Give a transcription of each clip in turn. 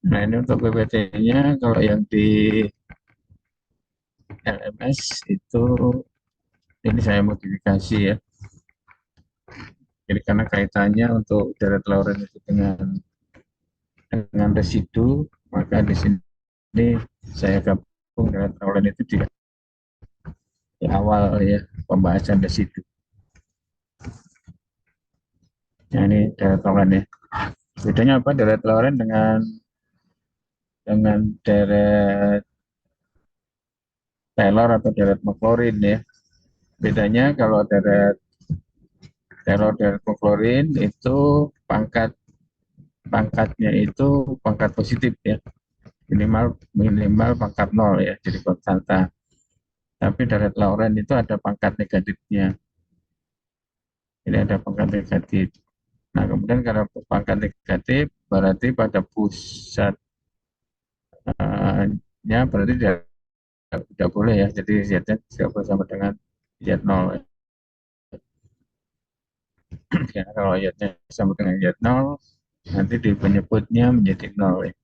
Nah, ini untuk PPT-nya kalau yang di LMS itu ini saya modifikasi ya. Jadi karena kaitannya untuk deret lauren itu dengan residu, maka di sini saya gabung deret lauren itu di awal ya pembahasan residu. Nah, ini deret lauren ya. Bedanya apa deret lauren dengan deret Taylor atau deret McLaurin ya? Bedanya kalau deret McLaurin itu pangkat pangkatnya itu pangkat positif ya, minimal minimal pangkat nol ya, jadi konstanta. Tapi deret Lauren itu ada pangkat negatifnya. Ini ada pangkat negatif. Nah, kemudian kalau pangkat negatif berarti pada pusatnya berarti tidak boleh ya. Jadi Z-nya tidak boleh sama dengan Z0. Ya, kalau Z-nya sama dengan Z0, nanti di penyebutnya menjadi 0 ya.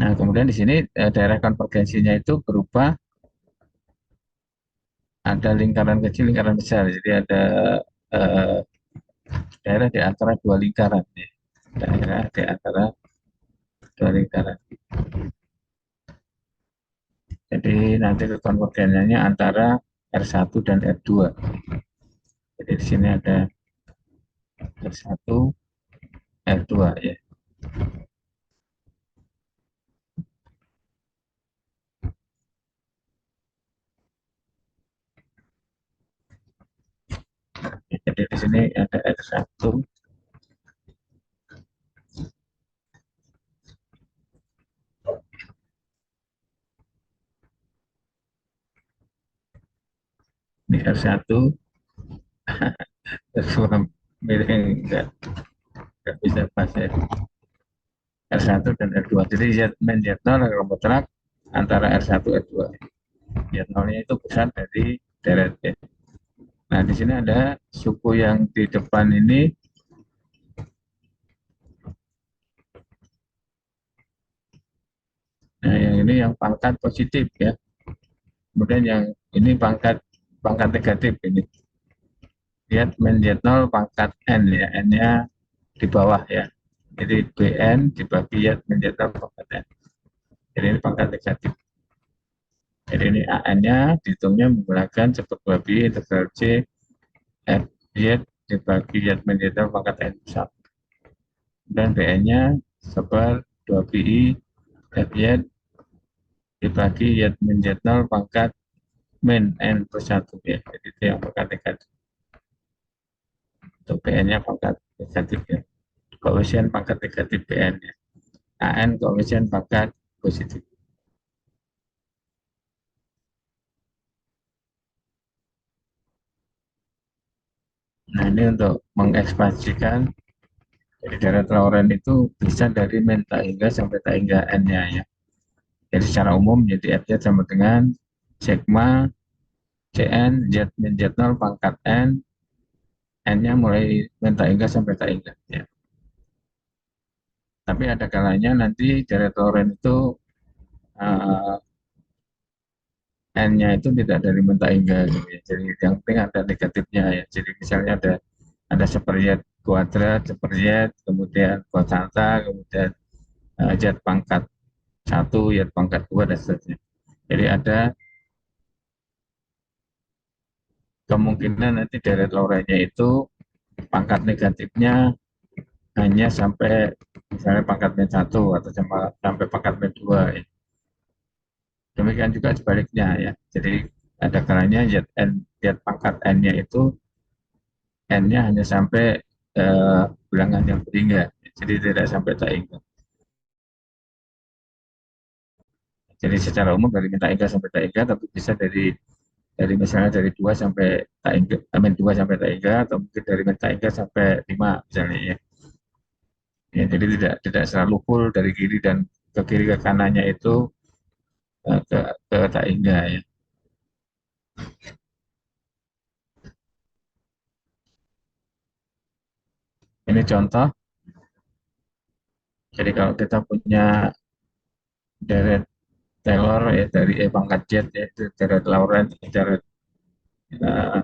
Nah, kemudian di sini daerah konvergensinya itu berubah, ada lingkaran kecil, lingkaran besar. Jadi ada eh, daerah di antara dua lingkaran ya. Daerah di antara dua lingkaran. Jadi nanti konvergensinya antara R1 dan R2. Jadi di sini ada R1, R2 ya. Jadi di sini ada R1, ini R1, R2 miring enggak bisa pas ya. R1 dan R2. Jadi main Z0 adalah mutlak antara R1 R2. Z0-nya itu besar dari deret ya. Nah, di sini ada suku yang di depan ini. Nah, yang ini yang pangkat positif ya. Kemudian yang ini pangkat pangkat negatif ini. Lihat main Z0 pangkat N ya. N-nya di bawah ya. Jadi BN dibagi ya main Z0 pangkat N. Jadi ini pangkat negatif. Jadi ini AN-nya dihitungnya menggunakan cepat babi integral C F Y dibagi Y menjadi pangkat N satu. Dan BN-nya seper 2 PI FY dibagi Y menjadi 0 pangkat min N plus 1 ya. Jadi itu yang pangkat negatif. Untuk BN-nya pangkat negatif ya. Koefisien pangkat negatif BN ya. AN koefisien pangkat positif. Nah, ini untuk mengekspansikan. Jadi deret Lauren itu bisa dari min tak hingga sampai tak hingga N-nya ya. Jadi secara umum jadi FZ sama dengan sigma CN Z min Z0 pangkat N, N-nya mulai min tak hingga sampai tak hingga ya. Tapi ada kalanya nanti deret Lauren itu uh, N-nya itu tidak dari min tak hingga gitu ya. Jadi yang penting ada negatifnya ya. Jadi misalnya ada seperjet kuadrat, seperjet, kemudian konstanta, kemudian Z pangkat 1, Z pangkat 2 dan seterusnya. Jadi ada kemungkinan nanti deret Laurennya itu pangkat negatifnya hanya sampai misalnya pangkat min 1 atau sampai pangkat min 2 ya. Demikian juga sebaliknya ya. Jadi ada kalanya Z pangkat N-nya itu N-nya hanya sampai bilangan yang berhingga. Jadi tidak sampai tak hingga. Jadi secara umum dari min tak hingga sampai tak hingga, tapi bisa dari misalnya dari 2 sampai tak hingga, min 2 sampai tak hingga, atau mungkin dari min tak hingga sampai 5 misalnya ya. Ya, jadi tidak selalu full dari kiri dan ke kiri ke kanannya itu ke tak hingga ya. Ini contoh. Jadi kalau kita punya deret Taylor ya dari E pangkat Z yaitu deret Lorentz, uh,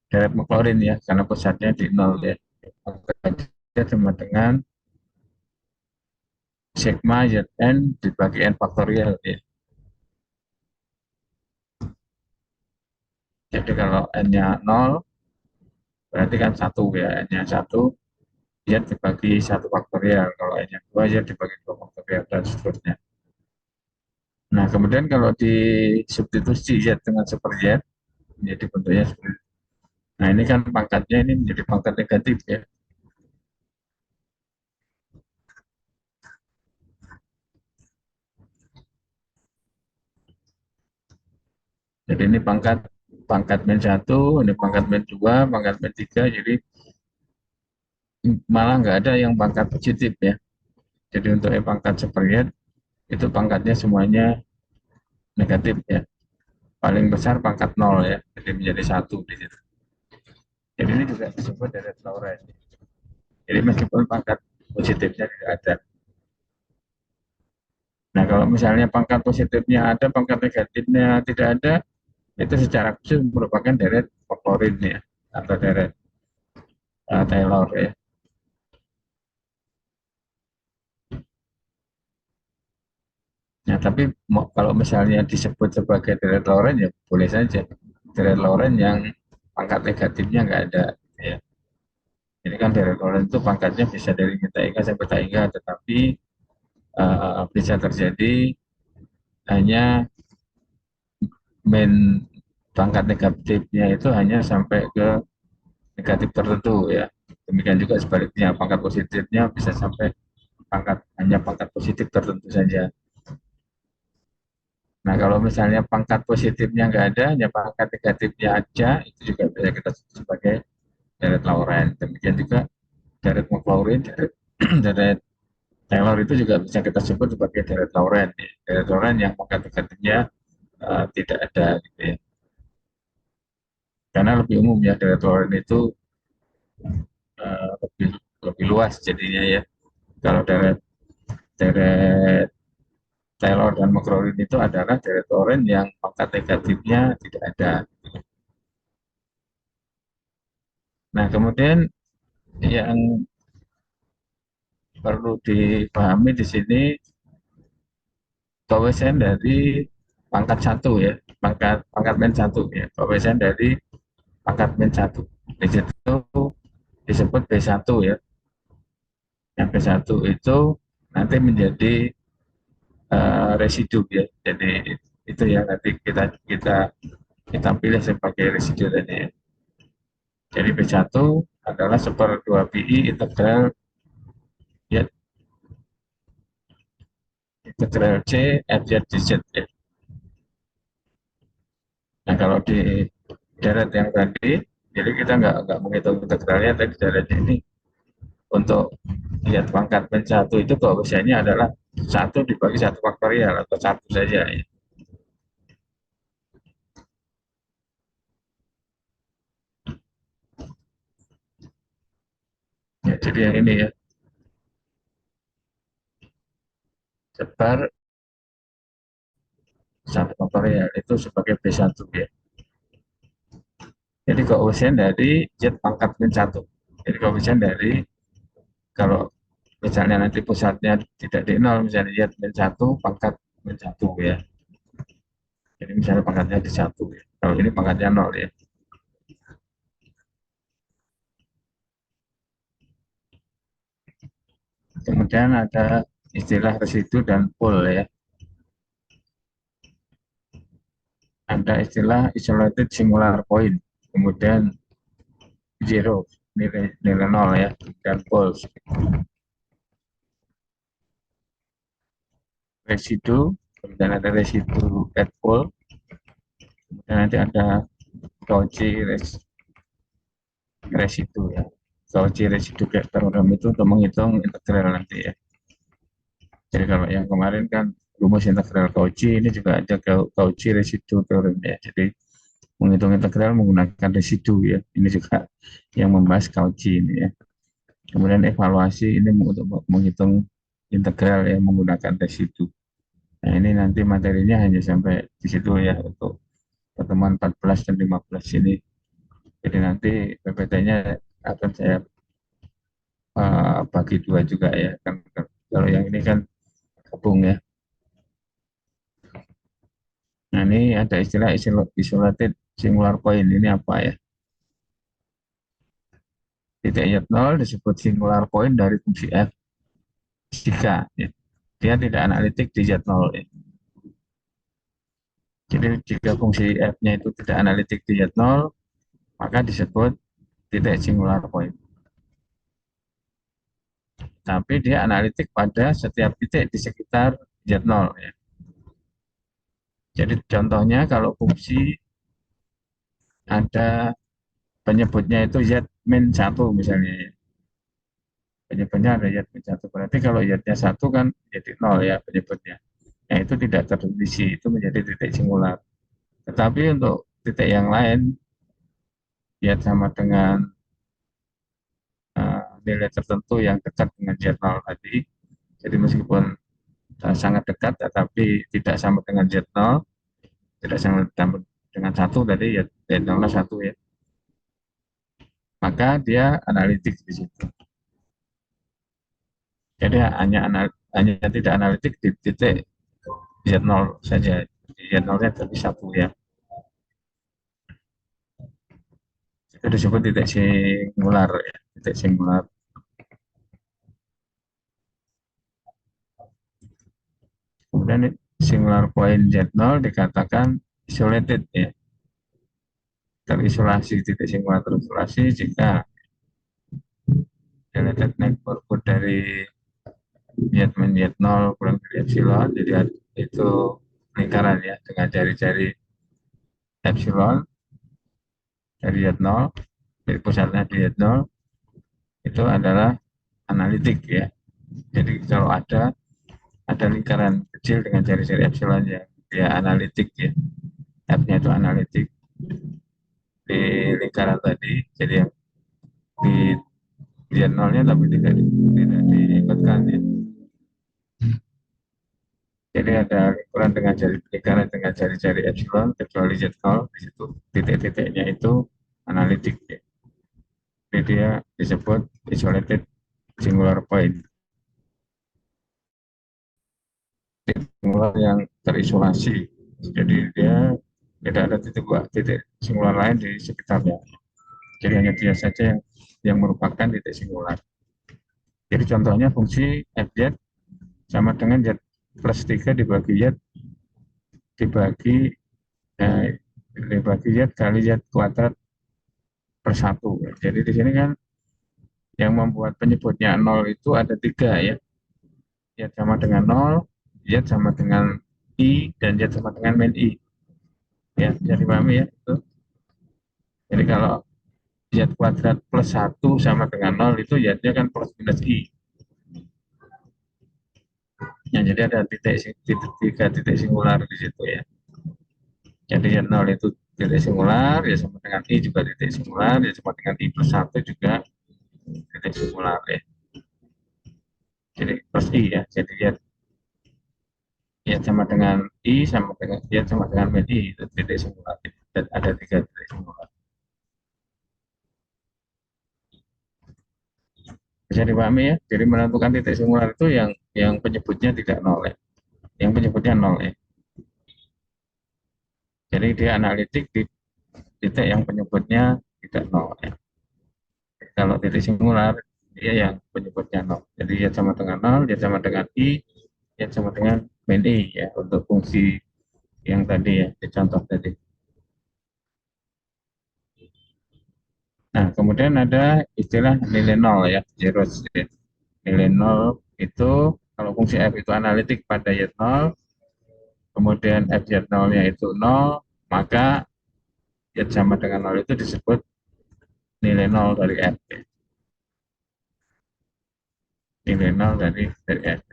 deret Maclaurin ya karena pusatnya di nol ya. Pangkat Z sama dengan sigma Zn dibagi n faktorial ya. Jadi kalau n-nya 0 berarti kan satu ya, n-nya 1 Z dibagi 1 faktorial, kalau n-nya 2 Z dibagi 2 faktorial dan seterusnya. Nah, kemudian kalau di substitusi Z dengan super Z menjadi bentuknya seperti itu. Nah, ini kan pangkatnya ini menjadi pangkat negatif ya. Jadi ini pangkat pangkat min 1, ini pangkat min 2, pangkat min 3, jadi malah nggak ada yang pangkat positif ya. Jadi untuk E pangkat super Z itu pangkatnya semuanya negatif ya. Paling besar pangkat 0 ya, jadi menjadi 1 di situ. Jadi ini juga disebut deret Lorentz. Jadi meskipun pangkat positifnya tidak ada. Nah, kalau misalnya pangkat positifnya ada, pangkat negatifnya tidak ada, itu secara khusus merupakan deret Maclaurin ya, atau deret Taylor ya. Nah, tapi kalau misalnya disebut sebagai deret Lorentz ya boleh saja. Deret Lorentz yang pangkat negatifnya nggak ada ya. Ini kan deret Lorentz itu pangkatnya bisa dari kita ika sampai tak ika, tetapi bisa terjadi hanya main pangkat negatifnya itu hanya sampai ke negatif tertentu ya. Demikian juga sebaliknya pangkat positifnya bisa sampai hanya pangkat positif tertentu saja. Nah, kalau misalnya pangkat positifnya nggak ada, hanya pangkat negatifnya aja, itu juga bisa kita sebut sebagai deret Lorentz. Demikian juga deret Maclaurin, deret Taylor itu juga bisa kita sebut sebagai deret Lorentz. Ya. Deret Lorentz yang pangkat negatifnya tidak ada gitu ya. Karena lebih umum ya deret Lorentz itu lebih lebih luas jadinya ya. Kalau deret deret Taylor dan Maclaurin itu adalah deret Lorentz yang pangkat negatifnya tidak ada. Nah, kemudian yang perlu dipahami di sini koefisien dari pangkat satu ya, pangkat pangkat min satu ya, koefisien dari pangkat min satu. Di situ disebut B1 ya. Yang B1 itu nanti menjadi residu ya. Jadi itu ya nanti kita kita pilih sebagai residu tadi ya. Jadi B1 adalah seper 2 pi integral ya, integral C FZ dz ya. Nah, kalau di deret yang tadi, jadi kita nggak menghitung integralnya, tadi deretnya ini untuk lihat pangkat min satu itu koefisiennya adalah 1 dibagi 1 faktorial atau 1 saja ya. Ya, jadi yang ini ya, sebar 1 faktorial itu sebagai B1 ya. Jadi koefisien dari Z pangkat min satu. Jadi koefisien dari kalau misalnya nanti pusatnya tidak di nol, misalnya Z min satu pangkat min satu ya. Jadi misalnya pangkatnya di satu ya. Kalau ini pangkatnya nol ya. Kemudian ada istilah residu dan pool ya. Ada istilah isolated singular point, kemudian zero, nilai nol ya, dan poles. Residu, kemudian ada residu at pole, kemudian nanti ada Cauchy residu ya. Cauchy residu teorem itu untuk menghitung integral nanti ya. Jadi kalau yang kemarin kan rumus integral Cauchy, ini juga ada Cauchy residu teorem ya. Jadi menghitung integral menggunakan residu ya. Ini juga yang membahas Cauchy ini ya. Kemudian evaluasi ini untuk menghitung integral yang menggunakan residu. Nah, ini nanti materinya hanya sampai di situ ya untuk pertemuan 14 dan 15 ini. Jadi nanti PPT-nya akan saya bagi dua juga ya. Kan, kalau yang ini kan gabung ya. Nah, ini ada istilah isolated singular point. Ini apa ya? Titik Y0 disebut singular point dari fungsi f jika ya, dia tidak analitik di Z0 ya. Jadi jika fungsi f-nya itu tidak analitik di Z0, maka disebut titik singular point. Tapi dia analitik pada setiap titik di sekitar Z0 ya. Jadi contohnya kalau fungsi ada penyebutnya itu Z min 1 misalnya ya. Penyebutnya ada Z min 1. Berarti kalau Z-nya 1 kan jadi 0 ya penyebutnya. Nah, itu tidak terdefinisi, itu menjadi titik singular. Tetapi untuk titik yang lain, ya sama dengan nilai tertentu yang dekat dengan Z0 tadi. Jadi meskipun sangat dekat, tetapi tidak sama dengan Z0, tidak sama dengan 1 tadi, ya Z0 1 ya. Maka dia analitik di situ. Jadi hanya tidak analitik di titik Z0 saja. Z0-nya tapi 1 ya. Itu disebut titik singular ya, titik singular. Kemudian singular point Z0 dikatakan isolated ya. Terisolasi, titik singular terisolasi jika isolated neighborhood dari Z min Z0 kurang dari epsilon, jadi itu lingkaran ya dengan jari-jari epsilon dari Z0, dari pusatnya di Z0, itu adalah analitik ya. Jadi kalau ada lingkaran kecil dengan jari-jari epsilon ya, dia analitik ya. F-nya itu analitik di lingkaran tadi, jadi yang di Z0-nya tapi tidak diikutkan ya. Jadi ada lingkaran dengan jari-jari epsilon kecuali Z0 di situ titik-titiknya itu analitik ya. Jadi dia disebut isolated singular point. Singular yang terisolasi. Jadi dia tidak ada titik singular lain di sekitarnya. Jadi hanya dia saja yang merupakan titik singular. Jadi contohnya fungsi fz sama dengan z plus 3 dibagi z dibagi eh, dibagi z kali z kuadrat per 1. Jadi di sini kan yang membuat penyebutnya 0 itu ada 3 ya. Z sama dengan 0, Z sama dengan I, dan Z sama dengan min I. Ya, bisa dipahami ya. Itu. Jadi kalau Z kuadrat plus 1 sama dengan 0 itu Z-nya kan plus minus I. Ya, jadi ada tiga titik singular di situ ya. Jadi Z 0 itu titik singular, ya sama dengan I juga titik singular, ya sama dengan I plus 1 juga titik singular ya. Jadi plus I ya. Jadi ya sama dengan I sama dengan min I itu titik singular. Dan ada 3 titik singular. Bisa dipahami ya. Jadi menentukan titik singular itu yang penyebutnya tidak nol ya. Yang penyebutnya nol ya. Jadi dia analitik di titik yang penyebutnya tidak nol ya. Kalau titik singular dia yang penyebutnya nol. Jadi dia sama dengan nol, dia sama dengan I, dia sama dengan min I ya untuk fungsi yang tadi ya, di contoh tadi. Nah, kemudian ada istilah nilai nol ya, zero state. Nilai nol itu kalau fungsi f itu analitik pada y 0, kemudian fz0-nya itu 0, maka y sama dengan 0 itu disebut nilai 0 dari f. Nilai 0 dari f.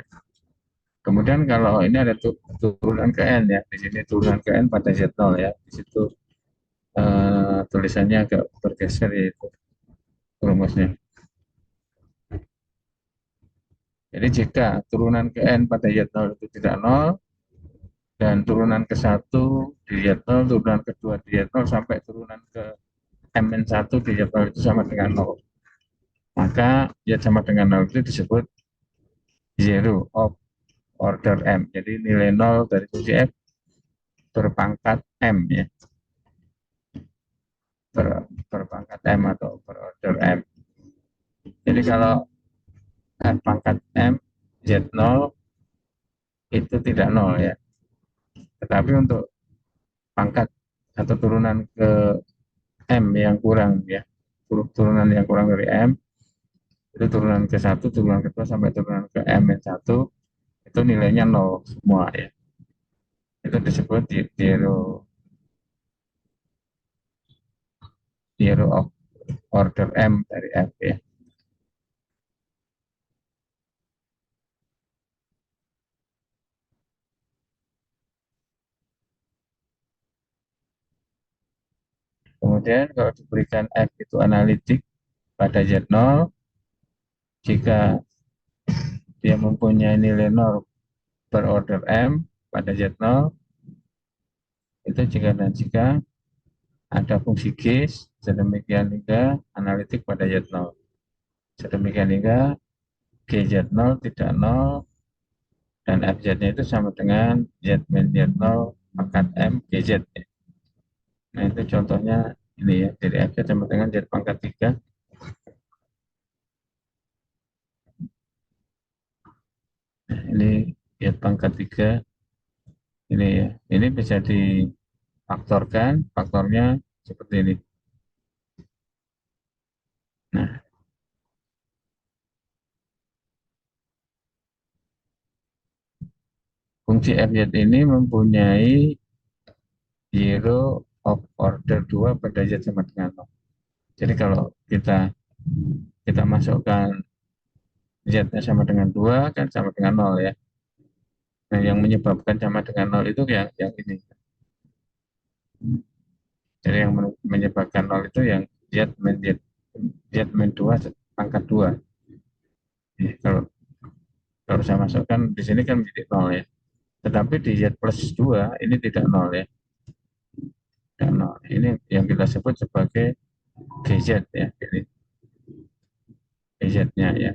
Kemudian kalau ini ada turunan ke n ya, di sini turunan ke n pada z0 ya, di situ tulisannya agak bergeser yaitu rumusnya. Jadi jika turunan ke n pada y0 itu tidak nol, dan turunan ke satu di y0, turunan kedua di y0, sampai turunan ke mn1 di y0 itu sama dengan nol, maka y sama dengan nol itu disebut zero of order m. Jadi nilai nol dari kunci f berpangkat m ya, berpangkat m atau berorder m. Jadi kalau f pangkat m z0 itu tidak nol ya. Tetapi untuk pangkat atau turunan ke m yang kurang ya, turunan yang kurang dari m, itu turunan ke satu, turunan kedua sampai turunan ke mn1 itu nilainya nol semua ya. Itu disebut zero zero of order m dari f ya. Kemudian kalau diberikan f itu analitik pada z0, jika dia mempunyai nilai nol berorder m pada z0, itu jika dan jika ada fungsi g sedemikian hingga analitik pada z0. Sedemikian hingga gz0 tidak nol dan fz-nya itu sama dengan z min z0 pangkat m gz. Nah itu contohnya ini ya, jadi fz sama dengan z pangkat 3. Nah, ini z pangkat 3 ini ya, ini bisa difaktorkan, faktornya seperti ini. Nah, fungsi fz ini mempunyai zero of order 2 pada z sama dengan 0. Jadi kalau kita kita masukkan z-nya sama dengan 2 kan sama dengan 0 ya. Nah, yang menyebabkan sama dengan 0 itu yang ini. Jadi yang menyebabkan 0 itu yang z min 2 pangkat 2. Jadi kalau saya masukkan di sini kan menjadi 0 ya. Tetapi di z plus 2 ini tidak 0 ya. Dan 0. Ini yang kita sebut sebagai gz ya. Jadi gz-nya ya.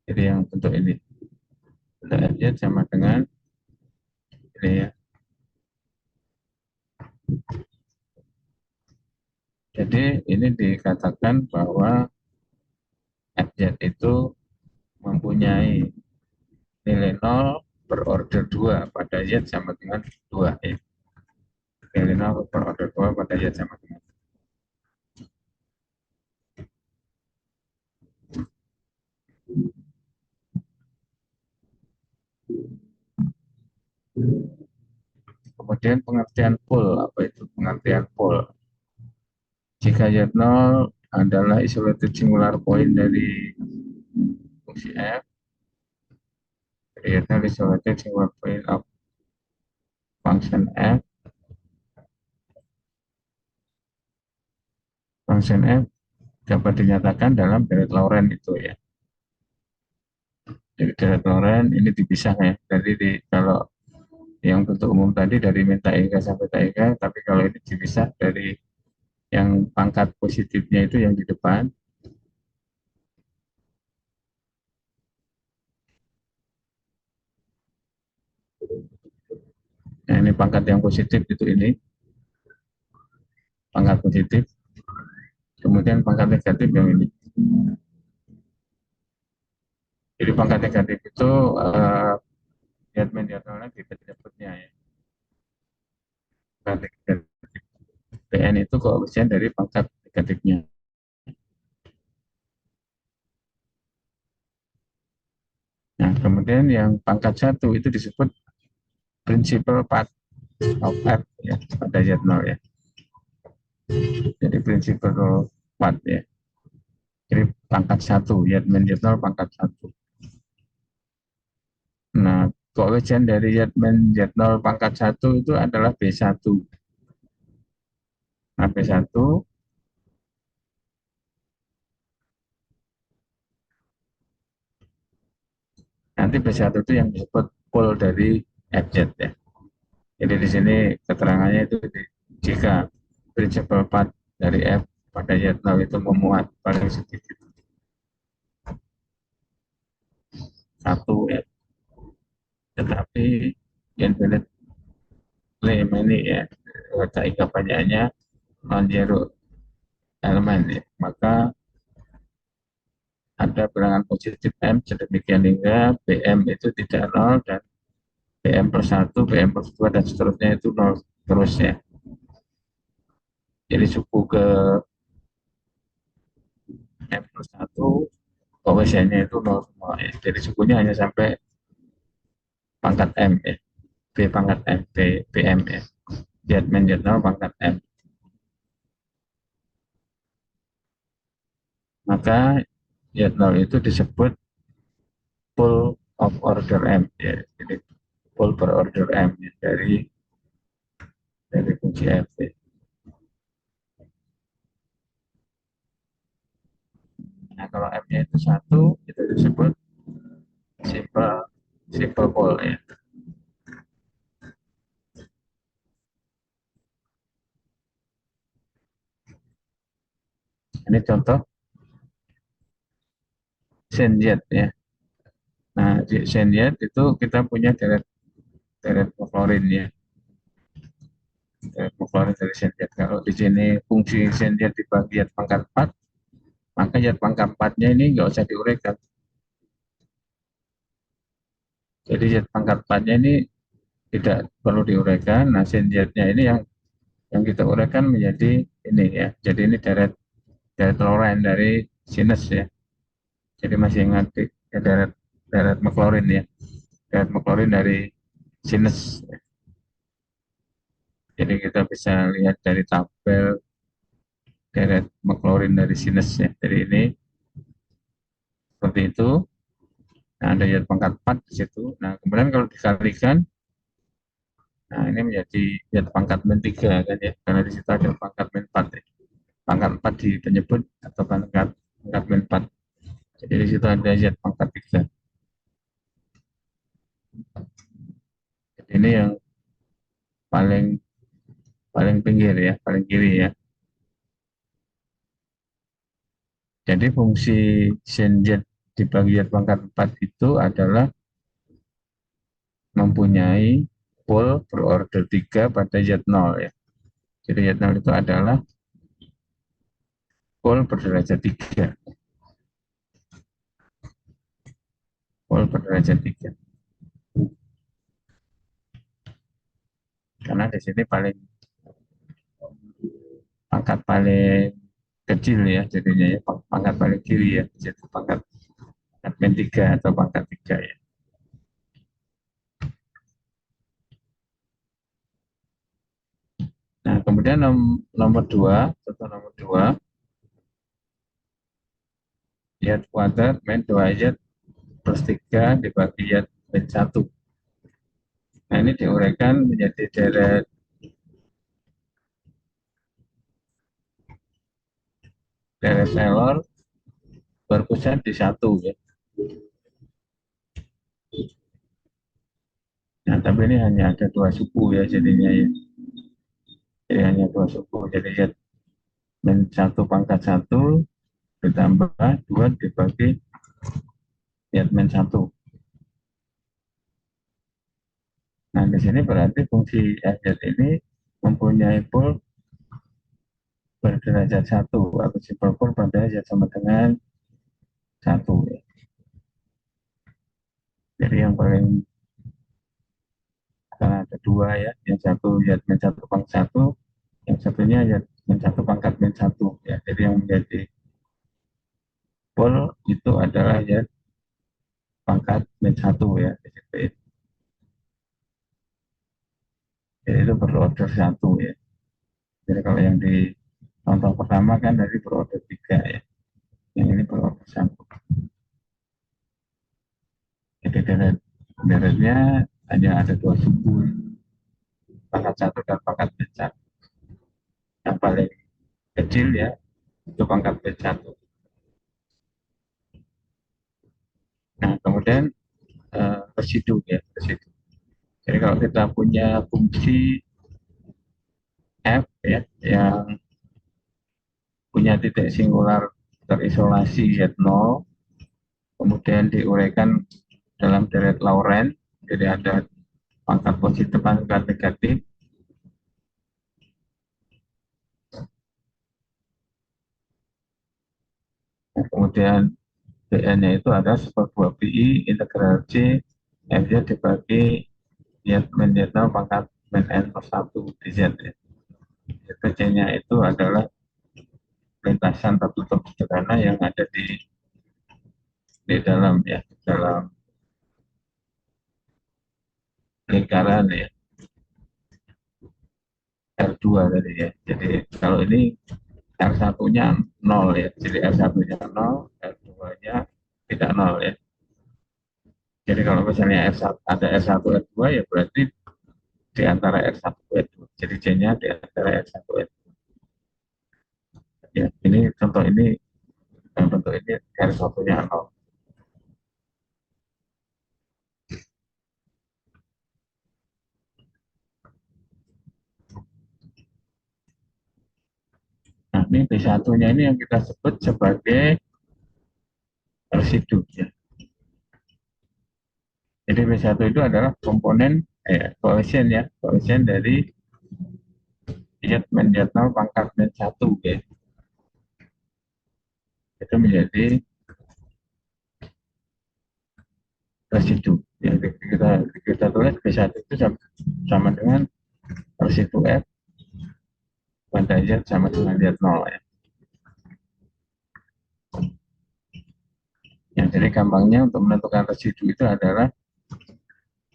Jadi yang bentuk ini. Bentuk fz sama dengan ini ya. Jadi ini dikatakan bahwa fz itu mempunyai nilai 0 berorder 2 pada z sama dengan 2 ya. Nilai 0 berorder 2 pada z sama dengan 2. Kemudian pengertian pool, apa itu pengertian pool? Jika z0 adalah isolated singular point dari fungsi f, z0 isolated singular point of function f, function f dapat dinyatakan dalam deret Laurent itu ya. Jadi deret Laurent ini dipisah ya. Jadi kalau yang bentuk umum tadi dari min tak ega sampai tak ega, tapi kalau ini dipisah dari yang pangkat positifnya itu yang di depan. Nah ini pangkat yang positif itu ini, pangkat positif. Kemudian pangkat negatif yang ini. Jadi pangkat negatif itu jadwalnya disebutnya ya. Pangkat negatif PN itu koefisien dari pangkat negatifnya. Nah, kemudian yang pangkat 1 itu disebut principal part of F ya, pada Z0 ya. Jadi principal part ya. Jadi pangkat 1, ya Z0 pangkat 1. Nah, koefisien dari Z0 pangkat 1 itu adalah B1. AP1 nanti B1 itu yang disebut pool dari FZ ya. Jadi di sini keterangannya itu jika principal part dari F pada Z0 itu memuat paling sedikit satu ya, tetapi infinite many ya, jika banyaknya non zero elemen ya, maka ada bilangan positif M sedemikian hingga BM itu tidak nol dan BM per 1, BM per 2 dan seterusnya itu nol terus ya. Jadi suku ke M per 1 koefisiennya itu nol semua ya. Jadi sukunya hanya sampai pangkat M ya. B pangkat M, BM ya. Z men Z 0 pangkat M. Maka Z0 itu disebut pool of order M ya. Jadi pool per order M ya, dari fungsi F ya. Nah, kalau M-nya itu satu, itu disebut simple simple pool ya. Ini contoh Senjet ya. Nah, di Senjet itu kita punya deret deret klorin ya. Deret klorin dari Senjet. Kalau di sini fungsi Senjet dibagi Z pangkat 4, maka Z pangkat 4-nya ini nggak usah diuraikan. Jadi Z pangkat 4-nya ini tidak perlu diuraikan. Nah, Senjetnya ini yang kita uraikan menjadi ini ya. Jadi ini deret deret klorin dari sinus ya. Jadi masih ingat ya, deret deret McLaurin ya. Deret McLaurin dari sinus. Jadi kita bisa lihat dari tabel deret McLaurin dari sinus ya. Jadi ini seperti itu. Nah, ada Z pangkat 4 di situ. Nah, kemudian kalau dikalikan, nah ini menjadi Z pangkat min 3 kan ya. Karena di situ ada pangkat min 4 ya. Pangkat 4 di penyebut atau pangkat min 4. Jadi di situ ada Z pangkat 3. Jadi ini yang paling paling pinggir ya, paling kiri ya. Jadi fungsi sin Z di bagian pangkat 4 itu adalah mempunyai pool berorder 3 pada Z0 ya. Jadi Z0 itu adalah pool berderajat 3. Pool berderajat 3. Karena di sini pangkat paling kecil ya jadinya ya, pangkat paling kiri ya, jadi pangkat min 3 atau pangkat 3 ya. Nah, kemudian nomor 2, contoh nomor 2, Z kuadrat min 2Z plus 3 dibagi Z min 1. Nah, ini diuraikan menjadi deret Taylor berpusat di 1 ya. Nah, tapi ini hanya ada 2 suku ya jadinya ya. Jadi hanya 2 suku. Jadi Z min 1 pangkat 1 ditambah 2 dibagi Z min 1. Nah, di sini berarti fungsi FZ ini mempunyai pool berderajat 1 atau simple pool pada Z sama dengan 1 ya. Jadi yang paling, karena ada 2 ya, yang satu Z min 1 pangkat 1, yang satunya Z min 1 pangkat min 1 ya. Jadi yang menjadi pool itu adalah Z pangkat min 1 ya. Jadi itu berorder 1 ya. Jadi kalau yang di contoh pertama kan dari berorder 3 ya. Yang ini berorder 1. Jadi deretnya hanya ada 2 suku, pangkat 1 dan pangkat min 1. yang paling kecil ya itu pangkat B1. Nah kemudian residu ya, residu. Jadi kalau kita punya fungsi F ya yang punya titik singular terisolasi Z0, kemudian diuraikan dalam deret Laurent, jadi ada pangkat positif, pangkat negatif. Nah, kemudian Bn-nya itu ada seper 2 pi integral C Fz dibagi Z min Z0 pangkat min N per 1 dz ya. Itu C-nya itu adalah lintasan tertutup sederhana yang ada di dalam ya, dalam lingkaran ya, R2 tadi ya. Jadi kalau ini R1-nya 0 ya. Jadi R1-nya 0, R2-nya tidak 0 ya. Jadi kalau misalnya R1, ada R1, R2 ya berarti di antara R1 R2. Jadi C-nya di antara R1 R2. Ya, ini contoh ini yang bentuk ini R1-nya 0. Nah, ini B1-nya ini yang kita sebut sebagai residu ya. Jadi B1 itu adalah komponen koefisien ya, koefisien dari Z min Z0 pangkat min 1 ya. Itu menjadi residu. Ya, kita tulis B1 itu sama dengan residu F pada Z sama dengan Z0 ya. Ya, jadi gampangnya untuk menentukan residu itu adalah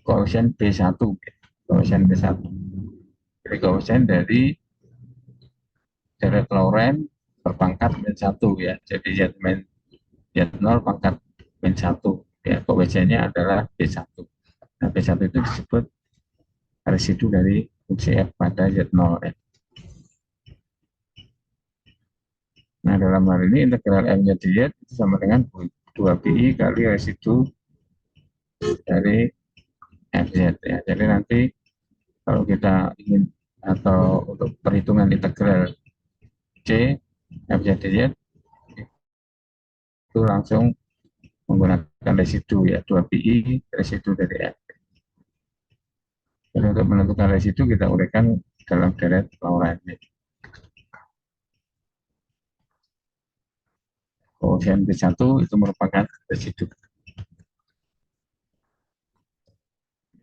koefisien B1, ya. Koefisien B1. Jadi koefisien dari deret Laurent berpangkat min 1 ya. Jadi Z min Z0 pangkat min 1 ya. Koefisiennya adalah B1. Nah, B1 itu disebut residu dari fungsi F pada Z0 ya. Nah, dalam hal ini integral M-nya dz itu sama dengan 2 pi kali residu dari Fz ya. Jadi nanti kalau kita ingin atau untuk perhitungan integral C Fz dz itu langsung menggunakan residu ya, 2 pi residu dari F. Jadi untuk menentukan residu kita uraikan dalam deret Laurent. Koefisien B1 itu merupakan residu.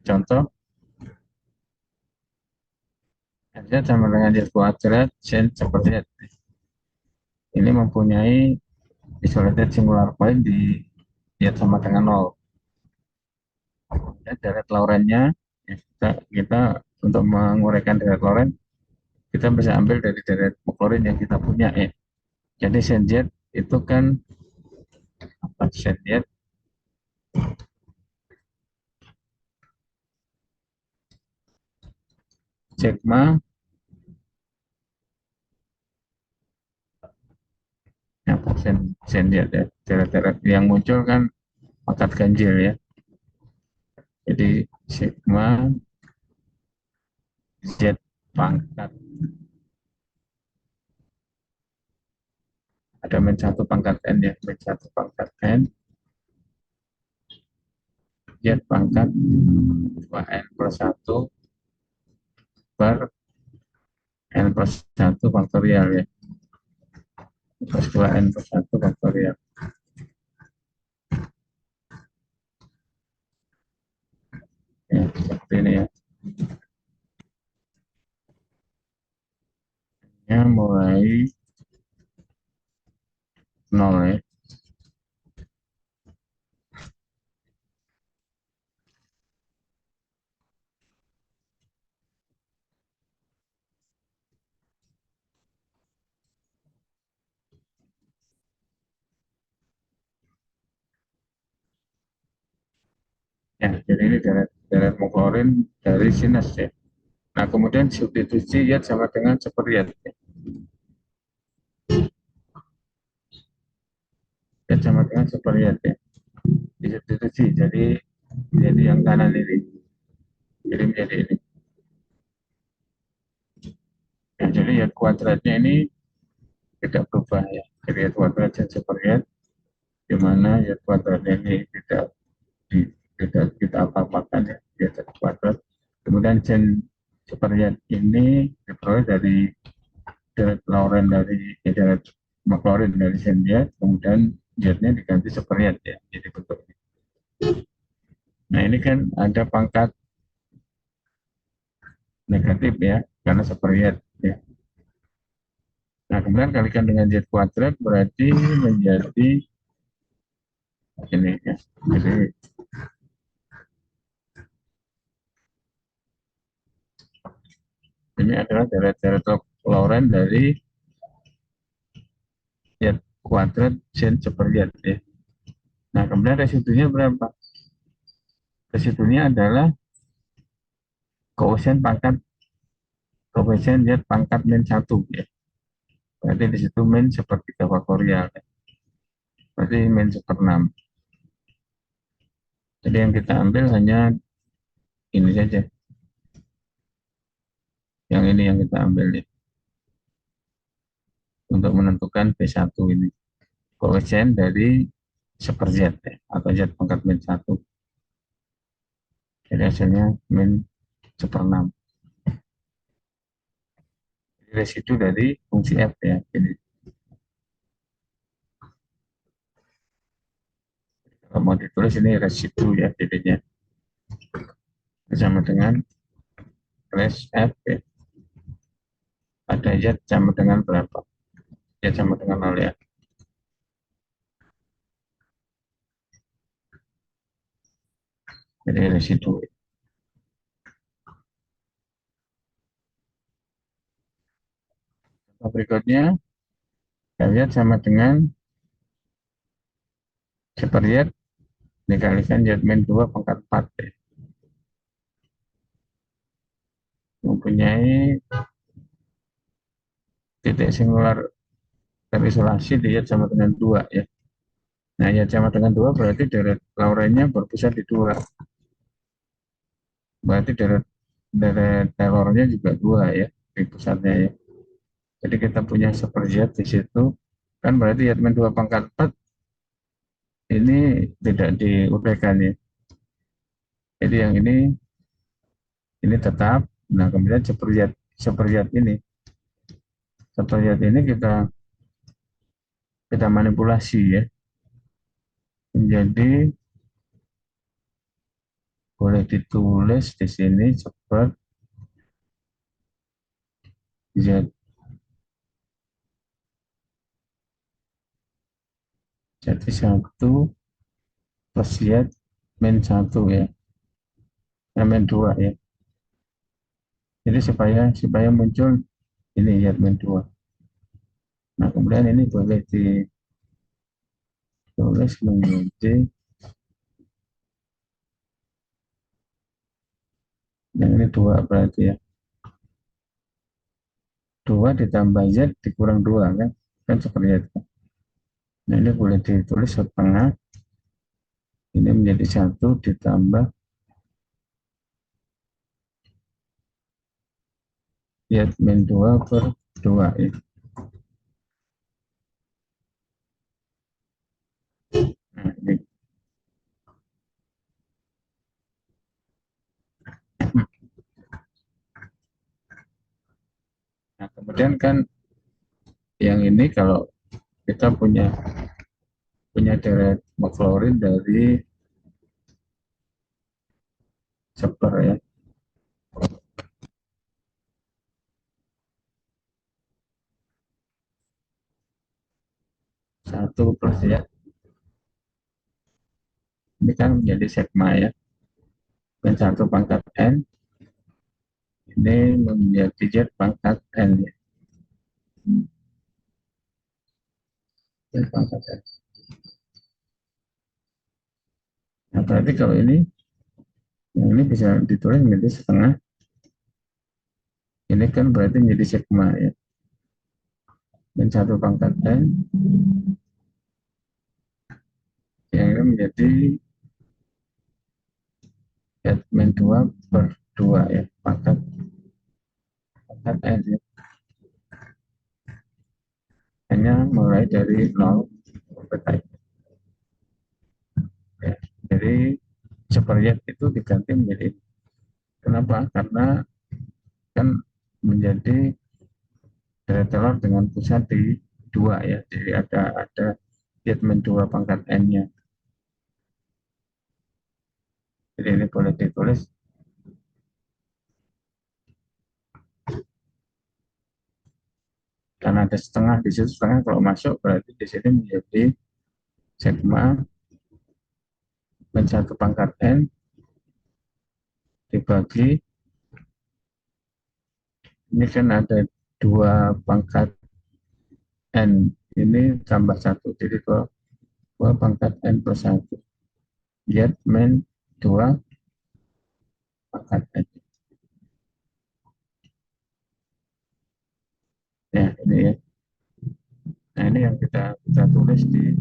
Contoh, Fz sama dengan Z kuadrat sin seperti ini mempunyai isolated singular point di Z sama dengan 0. Ya, deret Laurentnya ya, kita untuk menguraikan deret Laurent kita bisa ambil dari deret Maclaurin yang kita punya ya. Jadi sin Z itu kan apa, sin Z sigma apa sin Z ya, deret-deret yang muncul kan pangkat ganjil ya. Jadi sigma Z pangkat ada min 1 pangkat N ya, min 1 pangkat N Z pangkat 2N plus 1 per N plus 1 faktorial ya, plus 2N plus 1 faktorial ya, seperti ini ya. Ya mulai 0 ya. Ya, jadi ini deret Maclaurin dari sinus ya. Nah, kemudian substitusi Z sama dengan seperti ya. Z sama dengan superior ya, disubstitusi jadi yang kanan ini, jadi menjadi ini. Nah, jadi ya kuadratnya ini tidak berubah ya, jadi ya kuadrat Z superior, di mana ya kuadratnya ini tidak kita apa-apakan ya, dia kuadrat. Kemudian Z superior ini diperoleh dari deret Laurent dari deret Maclaurin dari Sendia, kemudian Z-nya diganti superior ya, jadi bentuknya. Nah ini kan ada pangkat negatif ya, karena superior ya. Nah kemudian kalikan dengan Z kuadrat berarti menjadi ini ya. Jadi ini adalah deret-deret Laurent dari Z kuadrat Z superior ya. Nah kemudian residunya berapa? Residunya adalah koefisien Z pangkat min 1 ya. Berarti di situ min sepertiga faktorial ya. Berarti min 1/6. Jadi yang kita ambil hanya ini saja. Yang ini yang kita ambil nih. Untuk menentukan P1 ini. Koefisien dari seper Z ya, atau Z pangkat min 1. Jadi hasilnya min 1/6. Residu dari fungsi F ya. Jadi kalau mau ditulis ini residu ya jadinya. Sama dengan res F ya. Ada Z sama dengan berapa? Z sama dengan 0 ya. Jadi residu. Berikutnya kita lihat sama dengan seper dikalikan Z min 2 pangkat 4 ya. Mempunyai titik singular terisolasi di Z sama dengan 2 ya. Nah, Z sama dengan 2 berarti deret Laurentnya berpusat di 2. Berarti deret Taylornya juga 2 ya di pusatnya ya. Jadi kita punya seper Z di situ. Kan berarti Z min 2 pangkat 4 ini tidak diuraikan ya. Jadi yang ini tetap. Nah, kemudian seper Z ini kita manipulasi ya. Menjadi boleh ditulis di sini seperti Z. Jadi 1 plus Z min 1 ya. Min 2 ya. Jadi supaya muncul ini Z min 2. Nah, kemudian ini boleh ditulis menjadi yang ini 2 berarti ya. 2 ditambah Z dikurang 2 kan? Kan seperti itu. Nah, ini boleh ditulis setengah. Ini menjadi 1 ditambah Z min 2 per 2 ya. Nah, ini. Nah, kemudian kan yang ini kalau kita punya deret Maclaurin dari seper ya. 1 plus ya. Ini kan menjadi sigma ya. Dan 1 pangkat N ini menjadi Z pangkat N ya. Z pangkat N. Nah, berarti kalau ini yang ini bisa ditulis menjadi setengah. Ini kan berarti menjadi sigma ya. Dan 1 pangkat N yang ini menjadi min 2/2 ya, pangkat N ya. Hanya mulai dari 0 sampai ya. Jadi seperjet itu diganti menjadi, kenapa? Karena kan menjadi dari telur dengan pusat di 2 ya, jadi ada statement 2 pangkat N-nya. Jadi ini boleh ditulis karena ada setengah di situ, setengah kalau masuk berarti di sini menjadi sigma min 1 pangkat N dibagi, ini kan ada 2 pangkat N, ini tambah 1, jadi 2 pangkat N plus 1 Z min 2 pangkat N. Ya, ini ya. Nah, ini yang kita tulis di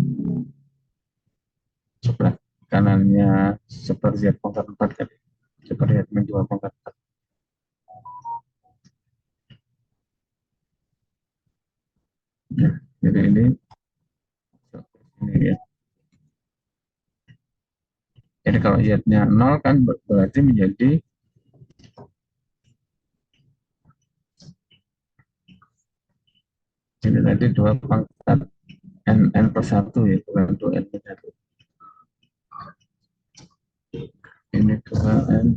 sebelah kanannya seperti Z pangkat 4 tadi. Seperti Z min 2 pangkat 4. Ya, jadi ini ya. Jadi kalau Z-nya 0 kan berarti menjadi ini tadi 2 pangkat N plus 1 ya, bukan 2 N plus 1. Ini 2 N,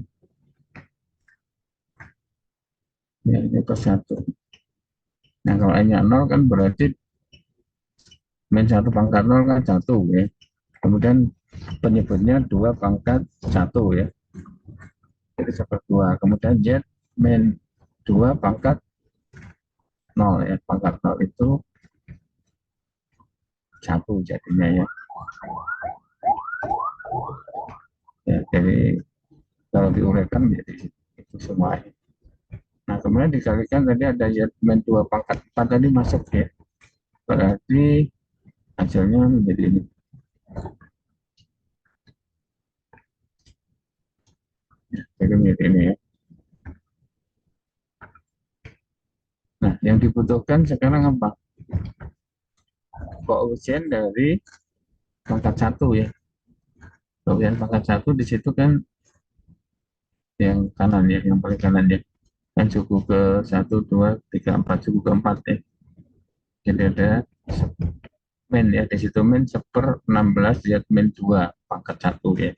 ya ini plus 1. Nah kalau N-nya 0 kan berarti min 1 pangkat 0 kan 1 ya. Kemudian penyebutnya 2 pangkat 1 ya. Jadi seper 2. Kemudian Z min 2 pangkat 0 ya. Pangkat 0 itu 1 jadinya ya. Ya, jadi kalau diuraikan menjadi itu semua. Nah kemudian dikalikan tadi ada Z min 2 pangkat 4 tadi masuk ya. Berarti hasilnya menjadi ini. Jadi menjadi ini ya. Nah yang dibutuhkan sekarang apa? Koefisien dari pangkat 1 ya. Koefisien pangkat 1 di situ kan yang kanan ya, yang paling kanan ya. Kan suku ke 1, 2, 3, 4, suku ke 4 ya. Jadi ada min ya, di situ min 1/16 Z min 2 pangkat 1 ya.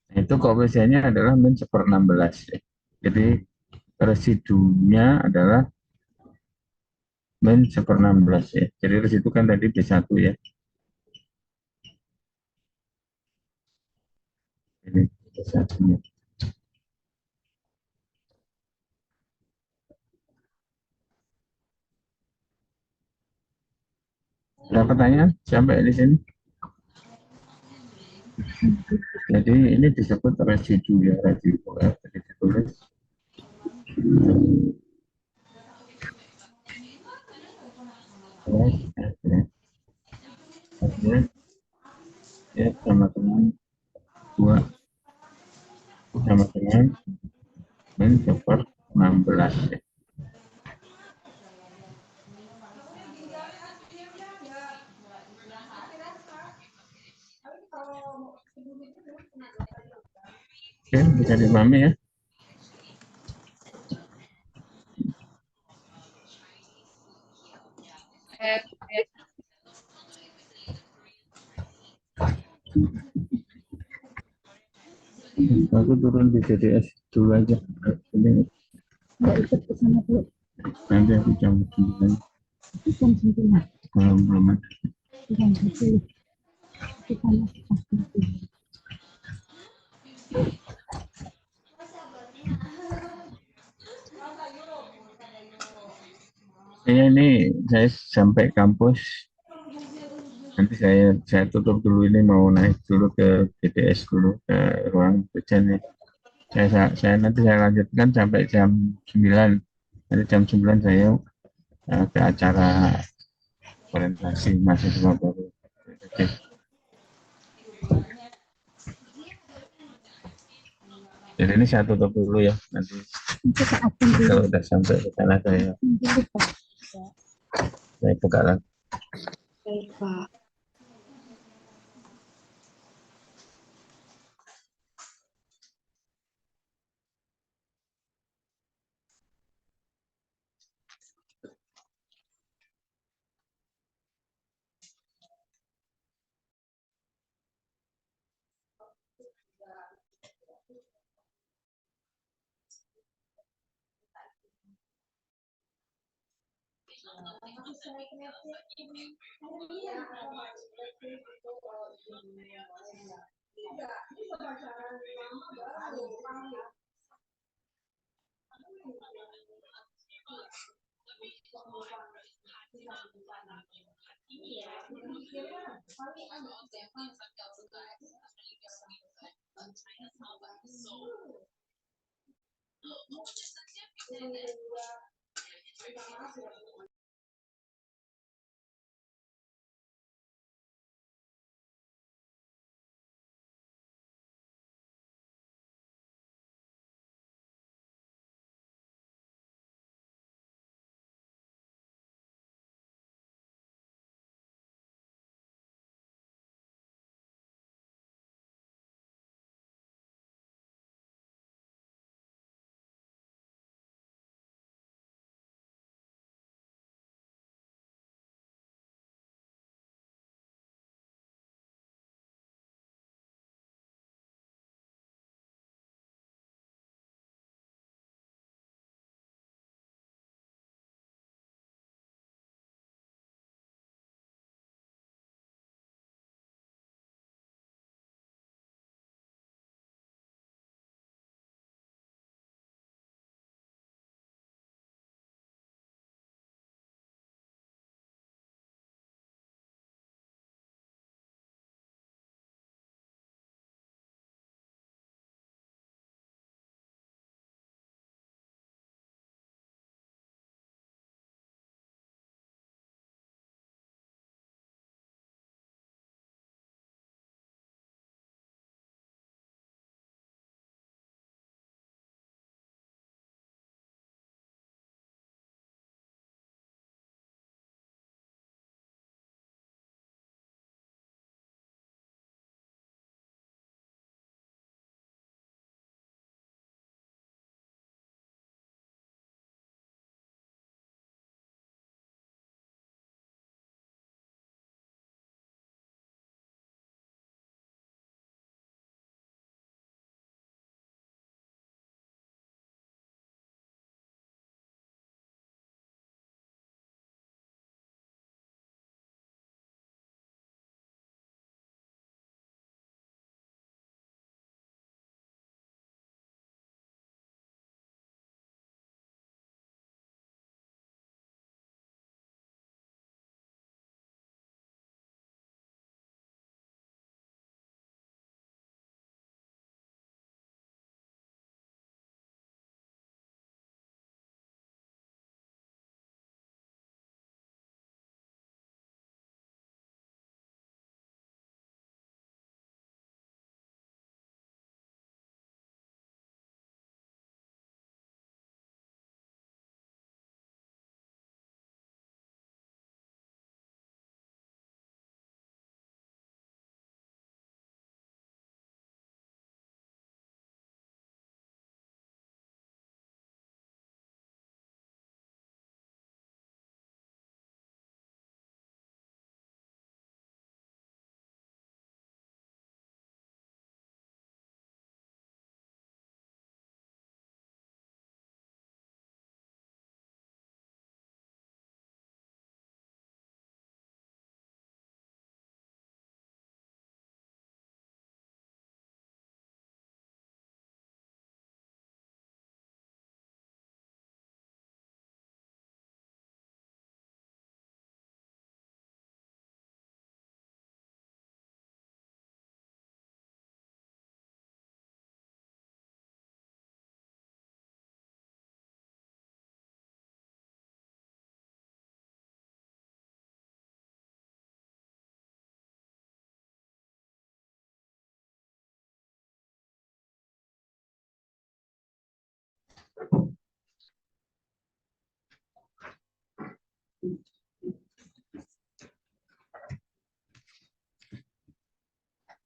Nah, itu koefisiennya adalah min 1/16 ya. Jadi residunya adalah min 1/16 ya. Jadi residu kan tadi B1 ya. Ini B1-nya. Ada pertanyaan sampai di sini? Jadi ini disebut residu ya, residu ya. Jadi ditulis ya, ya sama dengan 2 sama dengan min 1/16 ya. Oke, bisa dipahami ya. Aku turun di GDS dulu aja. Ini Nggak ikut ke sana dulu. nanti aku jam 9. Jam 9. Belum ada. Jam 10. Ke sana pasti. Ini saya sampai kampus. Nanti saya tutup dulu, ini mau naik dulu ke GDS dulu, ke ruang dosen ya. Nanti saya lanjutkan sampai jam 9. Nanti jam 9 saya ke acara orientasi mahasiswa baru. Oke. Jadi ini saya tutup dulu ya. Nanti Kita absen dulu. kalau udah sampai ke sana Nanti lupa. saya buka lagi. Baik, Pak.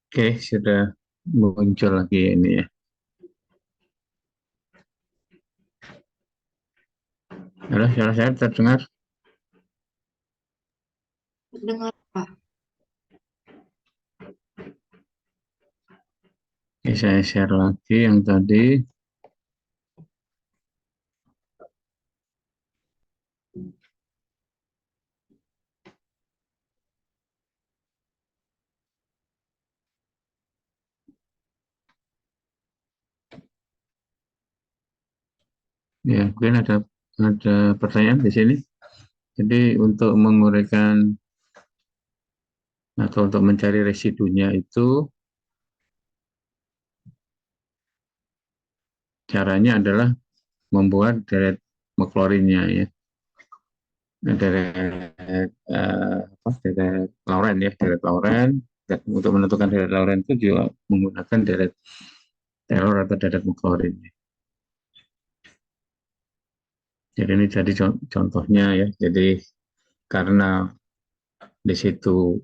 Oke, sudah muncul lagi ini ya. Halo, suara saya terdengar? Dengar Pak. Oke, saya share lagi yang tadi. Ya, mungkin ada pertanyaan di sini. Jadi untuk menguraikan atau untuk mencari residunya itu caranya adalah membuat deret McLaurin-nya ya. Deret Lauren ya, deret Lauren. Dan untuk menentukan deret Lauren itu juga menggunakan deret Taylor atau deret McLaurin. Jadi ini jadi contohnya ya. Jadi karena di situ